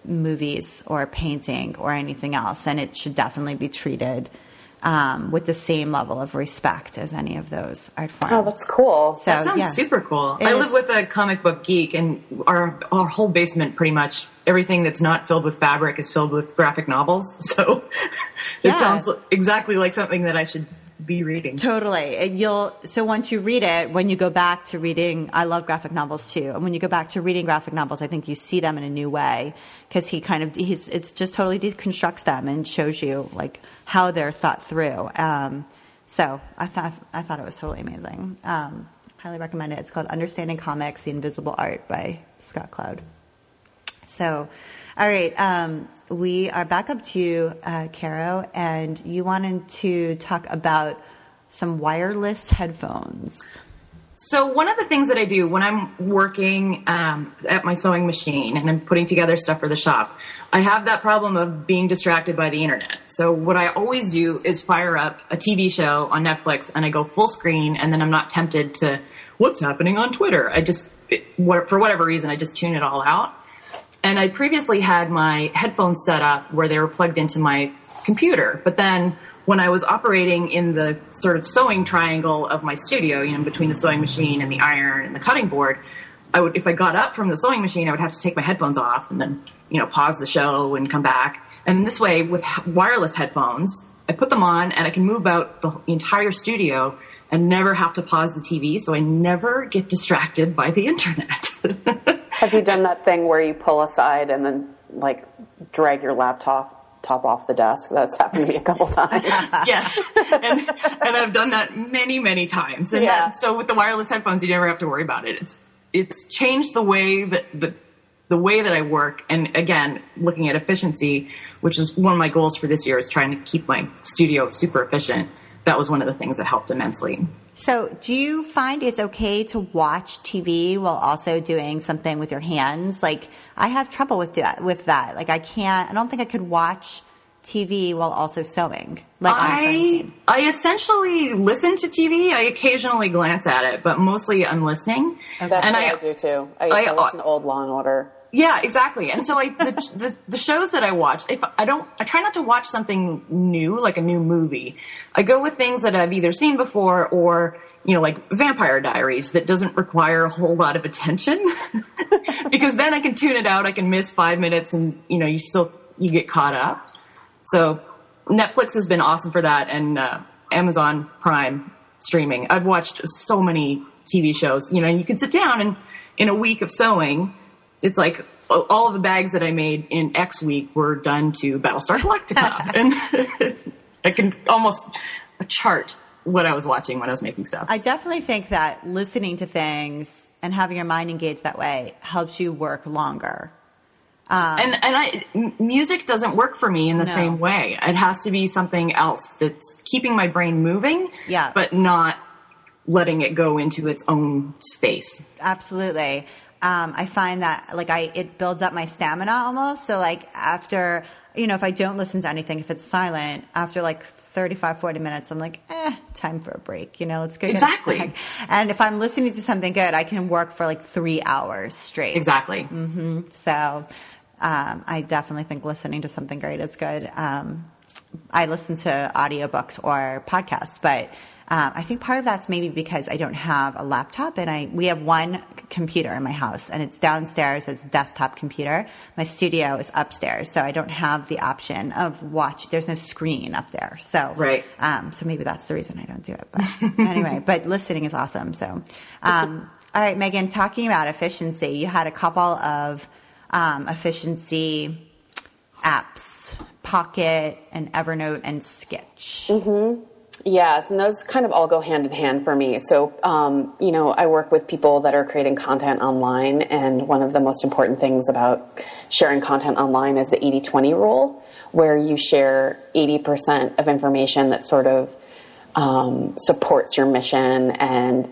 Speaker 1: movies or painting or anything else. And it should definitely be treated with the same level of respect as any of those art forms.
Speaker 3: Oh, that's cool.
Speaker 2: So, that sounds super cool. I live with a comic book geek, and our whole basement, pretty much everything that's not filled with fabric is filled with graphic novels. So it sounds exactly like something that I should be reading.
Speaker 1: Totally. So once you read it, when you go back to reading, I love graphic novels too. And when you go back to reading graphic novels, I think you see them in a new way, because it's just totally deconstructs them and shows you like how they're thought through. So I thought it was totally amazing. Highly recommend it. It's called Understanding Comics, The Invisible Art by Scott Cloud. So, all right. We are back up to you, Caro, and you wanted to talk about some wireless headphones.
Speaker 2: So one of the things that I do when I'm working at my sewing machine and I'm putting together stuff for the shop, I have that problem of being distracted by the internet. So what I always do is fire up a TV show on Netflix and I go full screen, and then I'm not tempted to what's happening on Twitter. For whatever reason, I just tune it all out. And I previously had my headphones set up where they were plugged into my computer, but then when I was operating in the sort of sewing triangle of my studio, between the sewing machine and the iron and the cutting board, if I got up from the sewing machine, I would have to take my headphones off and then, pause the show and come back. And this way, with wireless headphones, I put them on and I can move out the entire studio and never have to pause the TV, so I never get distracted by the internet.
Speaker 3: Have you done that thing where you pull aside and then, drag your laptop off the desk? That's happened to me a couple times.
Speaker 2: Yes. And I've done that many, many times. And so with the wireless headphones, you never have to worry about it. It's changed the way that I work. And again, looking at efficiency, which is one of my goals for this year, is trying to keep my studio super efficient. That was one of the things that helped immensely.
Speaker 1: So do you find it's okay to watch TV while also doing something with your hands? I have trouble with that. I don't think I could watch TV while also sewing.
Speaker 2: I essentially listen to TV. I occasionally glance at it, but mostly I'm listening.
Speaker 3: That's what I do too. I listen to old Law and Order.
Speaker 2: Yeah, exactly. And so the shows that I watch, I try not to watch something new, like a new movie. I go with things that I've either seen before or, like Vampire Diaries that doesn't require a whole lot of attention because then I can tune it out. I can miss 5 minutes and, you get caught up. So Netflix has been awesome for that, and Amazon Prime streaming. I've watched so many TV shows, and you can sit down and in a week of sewing, it's like all of the bags that I made in X week were done to Battlestar Galactica. And I can almost chart what I was watching when I was making stuff.
Speaker 1: I definitely think that listening to things and having your mind engaged that way helps you work longer.
Speaker 2: Music doesn't work for me in the same way. It has to be something else that's keeping my brain moving, but not letting it go into its own space.
Speaker 1: Absolutely. I find that it builds up my stamina almost. So after, if I don't listen to anything, if it's silent, after 35, 40 minutes, I'm time for a break. Let's go.
Speaker 2: Exactly.
Speaker 1: And if I'm listening to something good, I can work for 3 hours straight.
Speaker 2: Exactly.
Speaker 1: Mm-hmm. So, I definitely think listening to something great is good. I listen to audiobooks or podcasts, but I think part of that's maybe because I don't have a laptop, and we have one computer in my house, and it's downstairs. It's a desktop computer. My studio is upstairs, so I don't have the option of watch. There's no screen up there, so
Speaker 2: right.
Speaker 1: So maybe that's the reason I don't do it. But anyway, but listening is awesome. So, all right, Meighan, talking about efficiency, you had a couple of efficiency apps: Pocket and Evernote and Sketch.
Speaker 3: Mm-hmm. Yes, and those kind of all go hand in hand for me. So, I work with people that are creating content online, and one of the most important things about sharing content online is the 80-20 rule, where you share 80% of information that sort of supports your mission and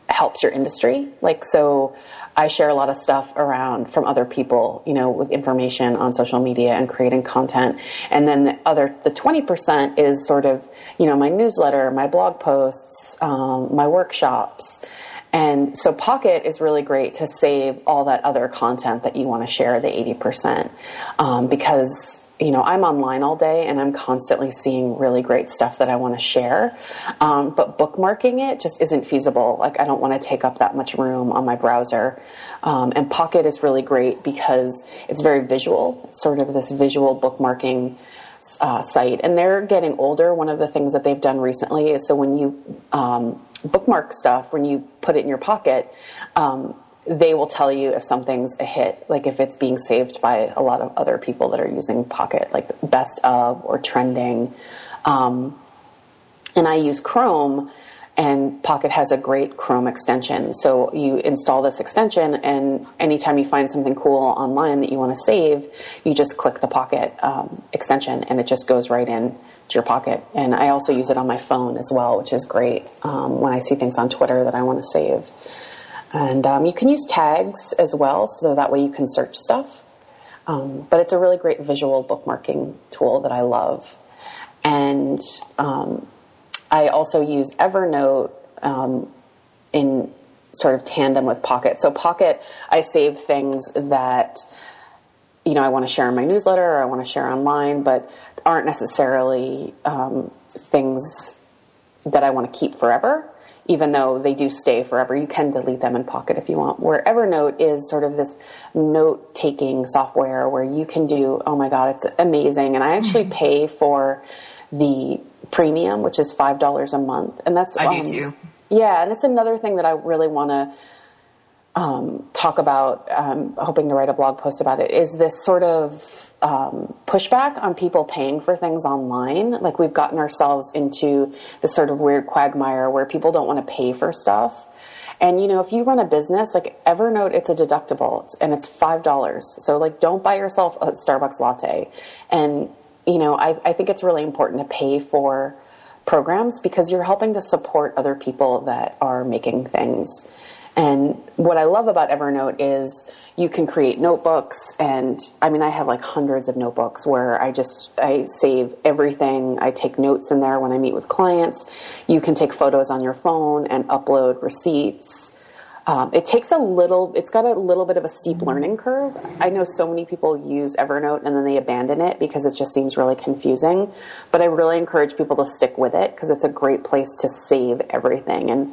Speaker 3: helps your industry. So I share a lot of stuff around from other people, with information on social media and creating content. And then the 20% is sort of, my newsletter, my blog posts, my workshops. And so Pocket is really great to save all that other content that you want to share, the 80%, because I'm online all day and I'm constantly seeing really great stuff that I want to share. But bookmarking it just isn't feasible. I don't want to take up that much room on my browser. And Pocket is really great because it's very visual. It's sort of this visual bookmarking site. And they're getting older. One of the things that they've done recently is so when you bookmark stuff, when you put it in your Pocket, they will tell you if something's a hit, if it's being saved by a lot of other people that are using Pocket, best of or trending. And I use Chrome, And Pocket has a great Chrome extension. So you install this extension, and anytime you find something cool online that you want to save, you just click the Pocket extension, and it just goes right in to your Pocket. And I also use it on my phone as well, which is great when I see things on Twitter that I want to save. And you can use tags as well, so that way you can search stuff. But it's a really great visual bookmarking tool that I love. And I also use Evernote in sort of tandem with Pocket. So Pocket, I save things that, I want to share in my newsletter or I want to share online, but aren't necessarily things that I want to keep forever, even though they do stay forever. You can delete them in Pocket if you want. Where Evernote is sort of this note-taking software where you can do, oh my God, it's amazing. And I actually pay for the premium, which is $5 a month. And that's,
Speaker 2: I do too.
Speaker 3: Yeah. And it's another thing that I really want to talk about, hoping to write a blog post about it, is this sort of pushback on people paying for things online. Like, we've gotten ourselves into this sort of weird quagmire where people don't want to pay for stuff. And, if you run a business, like Evernote, it's a deductible and it's $5. So like, don't buy yourself a Starbucks latte. And, I think it's really important to pay for programs because you're helping to support other people that are making things. And what I love about Evernote is you can create notebooks, and I have like hundreds of notebooks where I save everything. I take notes in there when I meet with clients. You can take photos on your phone and upload receipts. It's got a little bit of a steep learning curve. I know so many people use Evernote and then they abandon it because it just seems really confusing. But I really encourage people to stick with it because it's a great place to save everything. And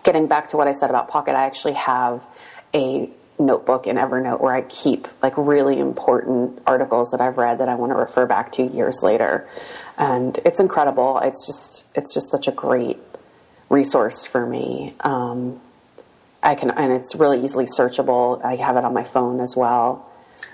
Speaker 3: getting back to what I said about Pocket, I actually have a notebook in Evernote where I keep like really important articles that I've read that I want to refer back to years later. And it's incredible. It's just such a great resource for me. And it's really easily searchable. I have it on my phone as well.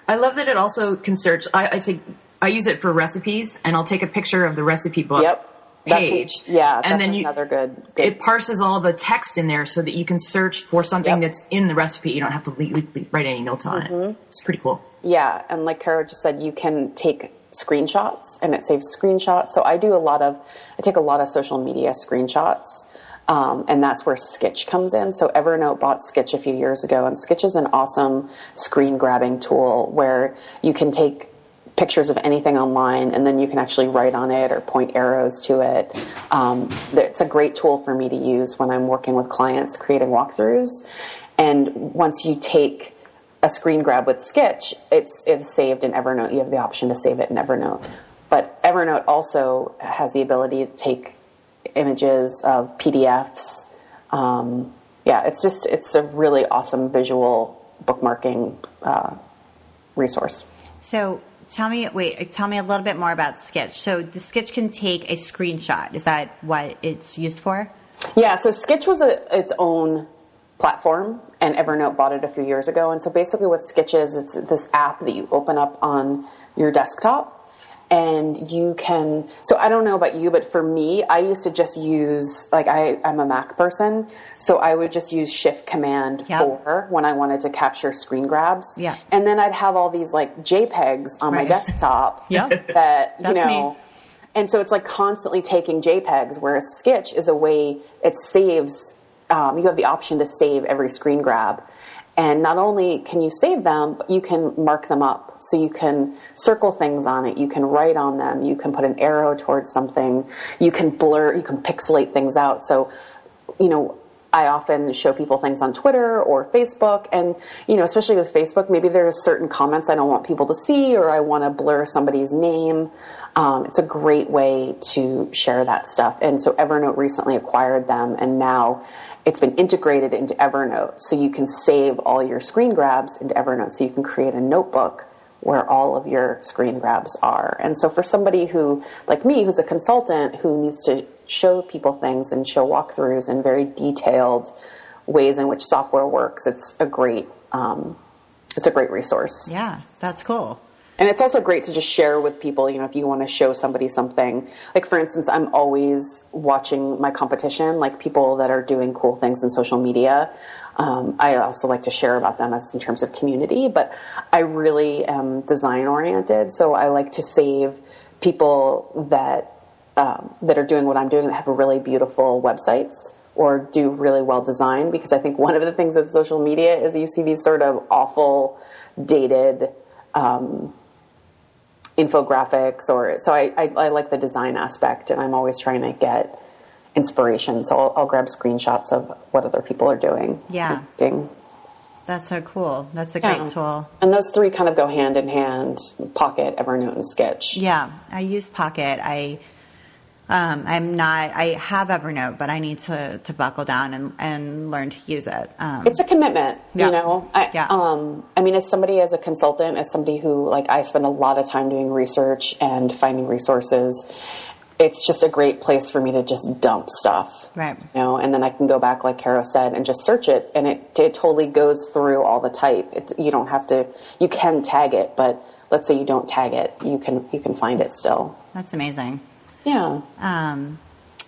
Speaker 2: I love that it also can search. I use it for recipes, and I'll take a picture of the recipe book.
Speaker 3: Yep.
Speaker 2: Page.
Speaker 3: And then another good.
Speaker 2: It parses all the text in there so that you can search for something that's in the recipe. You don't have to write any notes on it. It's pretty cool.
Speaker 3: Yeah, and like Caro just said, you can take screenshots, and it saves screenshots. So I take a lot of social media screenshots, and that's where Sketch comes in. So Evernote bought Sketch a few years ago, and Sketch is an awesome screen grabbing tool where you can take pictures of anything online, and then you can actually write on it or point arrows to it. It's a great tool for me to use when I'm working with clients creating walkthroughs. And once you take a screen grab with Sketch, it's saved in Evernote. You have the option to save it in Evernote. But Evernote also has the ability to take images of PDFs. It's a really awesome visual bookmarking resource.
Speaker 1: So tell me a little bit more about Sketch. So the Sketch can take a screenshot. Is that what it's used for?
Speaker 3: Yeah, so Sketch was its own platform, and Evernote bought it a few years ago. And so basically what Sketch is, it's this app that you open up on your desktop. And you can, so I don't know about you, but for me, I used to just use, like I'm a Mac person, so I would just use Shift Command 4 when I wanted to capture screen grabs.
Speaker 1: Yeah.
Speaker 3: And then I'd have all these like JPEGs on my desktop that,
Speaker 1: me.
Speaker 3: And so it's like constantly taking JPEGs, whereas Sketch is a way it saves, you have the option to save every screen grab. And not only can you save them, but you can mark them up. So you can circle things on it. You can write on them. You can put an arrow towards something. You can blur, you can pixelate things out. So, I often show people things on Twitter or Facebook. And, especially with Facebook, maybe there's certain comments I don't want people to see, or I want to blur somebody's name. It's a great way to share that stuff. And so Evernote recently acquired them, and now it's been integrated into Evernote. So you can save all your screen grabs into Evernote. So you can create a notebook where all of your screen grabs are. And so for somebody who, like me, who's a consultant who needs to show people things and show walkthroughs and very detailed ways in which software works, it's a great resource.
Speaker 1: Yeah, that's cool.
Speaker 3: And it's also great to just share with people, you know, if you want to show somebody something. Like, for instance, I'm always watching my competition, like people that are doing cool things in social media. I also like to share about them as in terms of community, but I really am design oriented. So I like to save people that are doing what I'm doing, that have really beautiful websites or do really well designed, because I think one of the things with social media is you see these sort of awful, dated infographics, so I like the design aspect, and I'm always trying to get inspiration. So I'll grab screenshots of what other people are doing.
Speaker 1: Yeah. That's so cool. That's a great tool.
Speaker 3: And those three kind of go hand in hand: Pocket, Evernote, and Sketch.
Speaker 1: Yeah, I use Pocket. I have Evernote, but I need to buckle down and learn to use it.
Speaker 3: It's a commitment,
Speaker 1: yeah.
Speaker 3: You know. I mean, as a consultant, as somebody who, like, I spend a lot of time doing research and finding resources. It's just a great place for me to just dump stuff,
Speaker 1: right?
Speaker 3: You know, and then I can go back, like Caro said, and just search it, and it totally goes through all the type. You don't have to. You can tag it, but let's say you don't tag it, you can find it still.
Speaker 1: That's amazing.
Speaker 3: Yeah.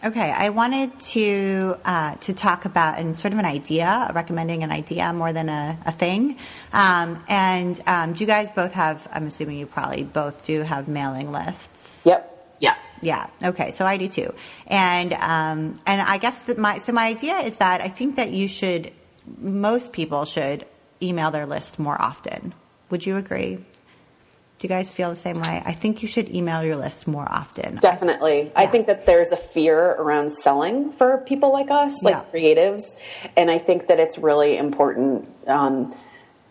Speaker 1: Okay, I wanted to talk about and sort of an idea, recommending an idea more than a thing. Do you guys both have? I'm assuming you probably both do have mailing lists.
Speaker 3: Yep.
Speaker 2: Yeah.
Speaker 1: Yeah. Okay. So I do too. And I guess that my idea is that I think that most people should email their list more often. Would you agree? Do you guys feel the same way? I think you should email your list more often.
Speaker 3: Definitely. I think that there's a fear around selling for people like us, like creatives. And I think that it's really important.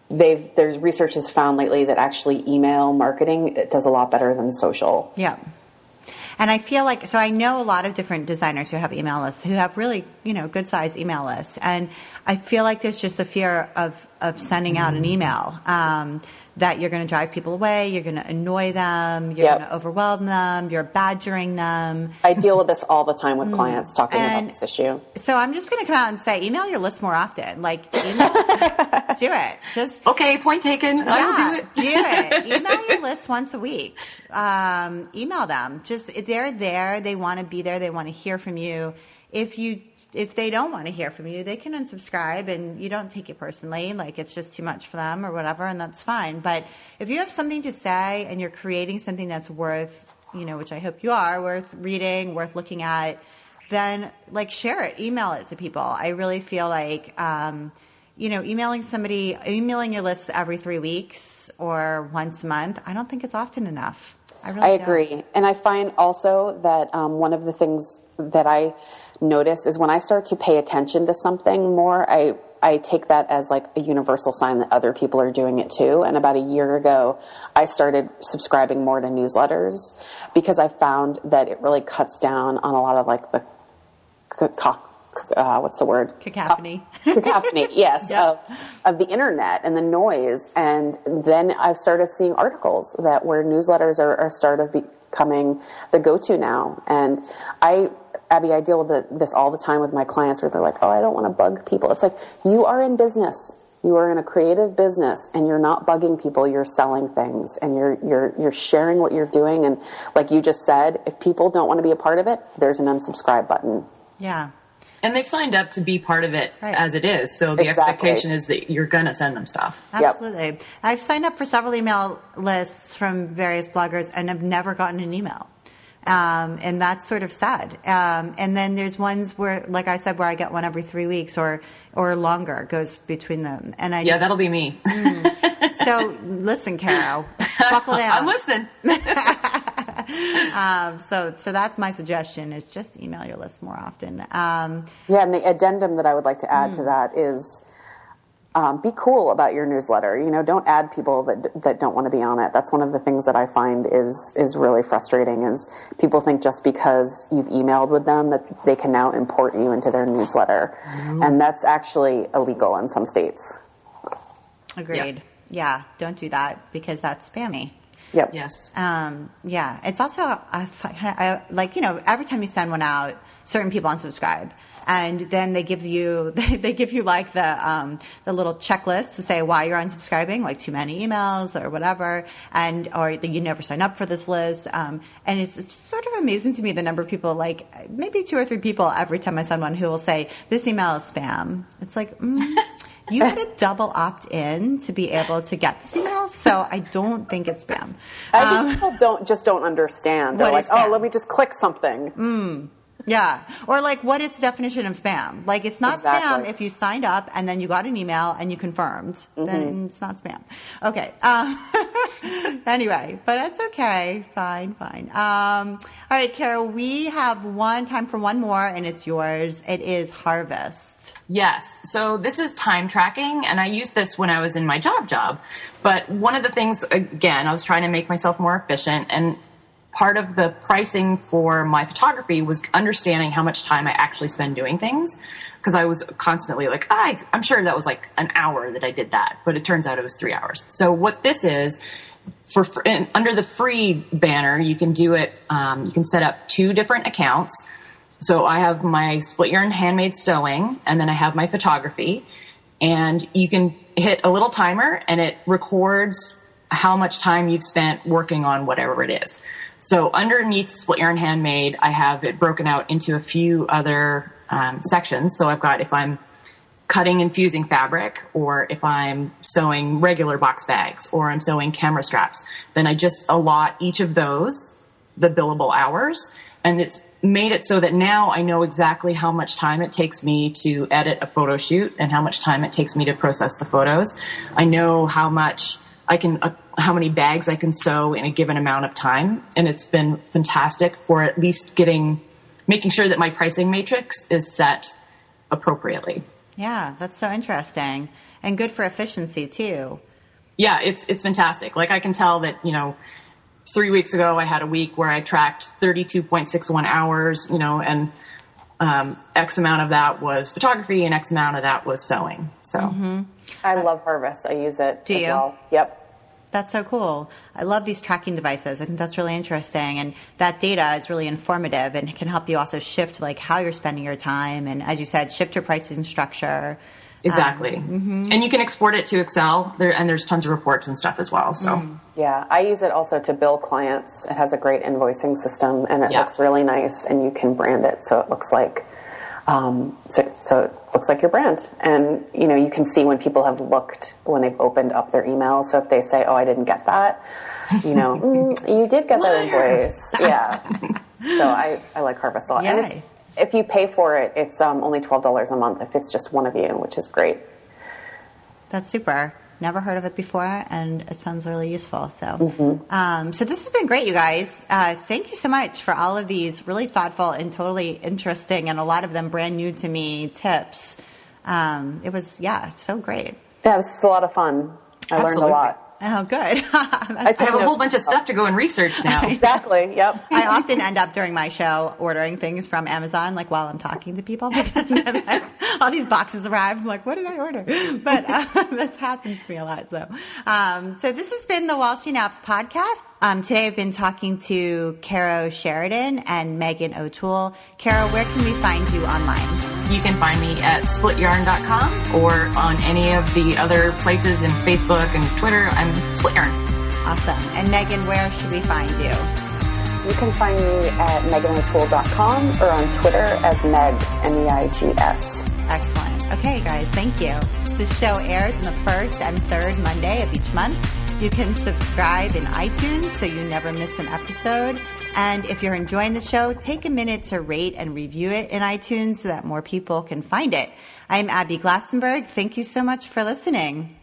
Speaker 3: There's research has found lately that actually email marketing, it does a lot better than social.
Speaker 1: Yeah. And I feel like, so I know a lot of different designers who have email lists, who have really, good sized email lists. And I feel like there's just a fear of sending out an email, that you're going to drive people away, you're going to annoy them, you're going to overwhelm them, you're badgering them.
Speaker 3: I deal with this all the time with clients talking about this issue.
Speaker 1: So I'm just going to come out and say, email your list more often. Like, email, do it. Just
Speaker 2: okay, point taken. I will do it.
Speaker 1: Do it. Email your list once a week. Email them. Just, they're there. They want to be there. They want to hear from you. If they don't want to hear from you, they can unsubscribe, and you don't take it personally, like it's just too much for them or whatever, and that's fine. But if you have something to say and you're creating something that's worth, which I hope you are, worth reading, worth looking at, then like share it, email it to people. I really feel like, emailing your list every 3 weeks or once a month, I don't think it's often enough. I
Speaker 3: agree. And I find also that one of the things that I notice is when I start to pay attention to something more, I take that as like a universal sign that other people are doing it too. And about a year ago, I started subscribing more to newsletters because I found that it really cuts down on a lot of like the what's the word?
Speaker 1: Cacophony.
Speaker 3: Cacophony, yes, yep. of the internet and the noise. And then I've started seeing articles where newsletters are becoming the go-to now. And Abby, I deal with this all the time with my clients where they're like, oh, I don't want to bug people. It's like, you are in business. You are in a creative business, and you're not bugging people. You're selling things, and you're sharing what you're doing. And like you just said, if people don't want to be a part of it, there's an unsubscribe button.
Speaker 1: Yeah.
Speaker 2: And they've signed up to be part of it as it is. So the expectation is that you're going to send them stuff.
Speaker 1: Absolutely.
Speaker 3: Yep.
Speaker 1: I've signed up for several email lists from various bloggers and have never gotten an email. And that's sort of sad. And then there's ones where, like I said, where I get one every 3 weeks or longer goes between them. And
Speaker 2: that'll be me.
Speaker 1: So listen, Caro, buckle down.
Speaker 2: I'm listening.
Speaker 1: So that's my suggestion, is just email your list more often.
Speaker 3: And the addendum that I would like to add to that is be cool about your newsletter. Don't add people that don't want to be on it. That's one of the things that I find is really frustrating, is people think just because you've emailed with them that they can now import you into their newsletter. Mm-hmm. And that's actually illegal in some states.
Speaker 1: Agreed. Yeah, don't do that because that's spammy.
Speaker 3: Yep.
Speaker 2: Yes.
Speaker 1: It's also, every time you send one out, certain people unsubscribe. and then they give you like the little checklist to say why you're unsubscribing, like too many emails or whatever, or that you never sign up for this list. And it's just sort of amazing to me the number of people, like maybe 2 or 3 people every time I send one, who will say this email is spam. It's like, you had to double opt in to be able to get this email, so I don't think it's spam.
Speaker 3: I think people don't understand. They're like, oh, let me just click something.
Speaker 1: Yeah. Or like, what is the definition of spam? Like, it's not spam if you signed up and then you got an email and you confirmed. Then it's not spam. Okay. Anyway, but that's okay. Fine. All right, Caro, we have time for one more, and it's yours. It is Harvest.
Speaker 2: Yes. So this is time tracking, and I used this when I was in my job. But one of the things, again, I was trying to make myself more efficient, and part of the pricing for my photography was understanding how much time I actually spend doing things, because I was constantly like, I'm sure that was like an hour that I did that, but it turns out it was 3 hours. So what this is, under the free banner, you can do it, you can set up 2 different accounts. So I have my split yarn handmade sewing, and then I have my photography, and you can hit a little timer and it records how much time you've spent working on whatever it is. So underneath split yarn handmade, I have it broken out into a few other sections. So I've got if I'm cutting and fusing fabric, or if I'm sewing regular box bags, or I'm sewing camera straps, then I just allot each of those the billable hours. And it's made it so that now I know exactly how much time it takes me to edit a photo shoot and how much time it takes me to process the photos. I know how many bags I can sew in a given amount of time. And it's been fantastic for at least making sure that my pricing matrix is set appropriately.
Speaker 1: Yeah, that's so interesting, and good for efficiency too.
Speaker 2: Yeah, it's fantastic. Like, I can tell that, 3 weeks ago I had a week where I tracked 32.61 hours, and X amount of that was photography and X amount of that was sewing. So
Speaker 3: I love Harvest. I use it
Speaker 1: Do
Speaker 3: as
Speaker 1: you?
Speaker 3: well. Yep.
Speaker 1: That's so cool. I love these tracking devices. I think that's really interesting. And that data is really informative and can help you also shift like how you're spending your time. And as you said, shift your pricing structure.
Speaker 2: Exactly. And you can export it to Excel and there's tons of reports and stuff as well. So
Speaker 3: Yeah, I use it also to bill clients. It has a great invoicing system, and it looks really nice, and you can brand it so it looks like so it looks like your brand. And you can see when people have looked, when they've opened up their email. So if they say, "Oh, I didn't get that," you did get that invoice. Yeah. So I like Harvest a lot.
Speaker 1: Yeah.
Speaker 3: And if you pay for it, it's only $12 a month if it's just one of you, which is great.
Speaker 1: That's super. Never heard of it before, and it sounds really useful. So, so this has been great, you guys. Thank you so much for all of these really thoughtful and totally interesting, and a lot of them brand new to me, tips. It was, so great.
Speaker 3: Yeah, this was a lot of fun. I learned a lot.
Speaker 1: Oh, good.
Speaker 2: I have a whole bunch of stuff to go and research now.
Speaker 3: Exactly. Yep.
Speaker 1: I often end up during my show ordering things from Amazon, like while I'm talking to people, because all these boxes arrive. I'm like, what did I order? But that's happened to me a lot. So this has been the While She Naps podcast. Today I've been talking to Caro Sheridan and Meighan O'Toole. Caro, where can we find you online?
Speaker 2: You can find me at splityarn.com or on any of the other places in Facebook and Twitter. I'm Split Yarn.
Speaker 1: Awesome. And Meighan, where should we find you?
Speaker 3: You can find me at meighanO'Toole.com or on Twitter as Megs, M-E-I-G-S.
Speaker 1: Excellent. Okay, guys, thank you. This show airs on the first and third Monday of each month. You can subscribe in iTunes so you never miss an episode. And if you're enjoying the show, take a minute to rate and review it in iTunes so that more people can find it. I'm Abby Glassenberg. Thank you so much for listening.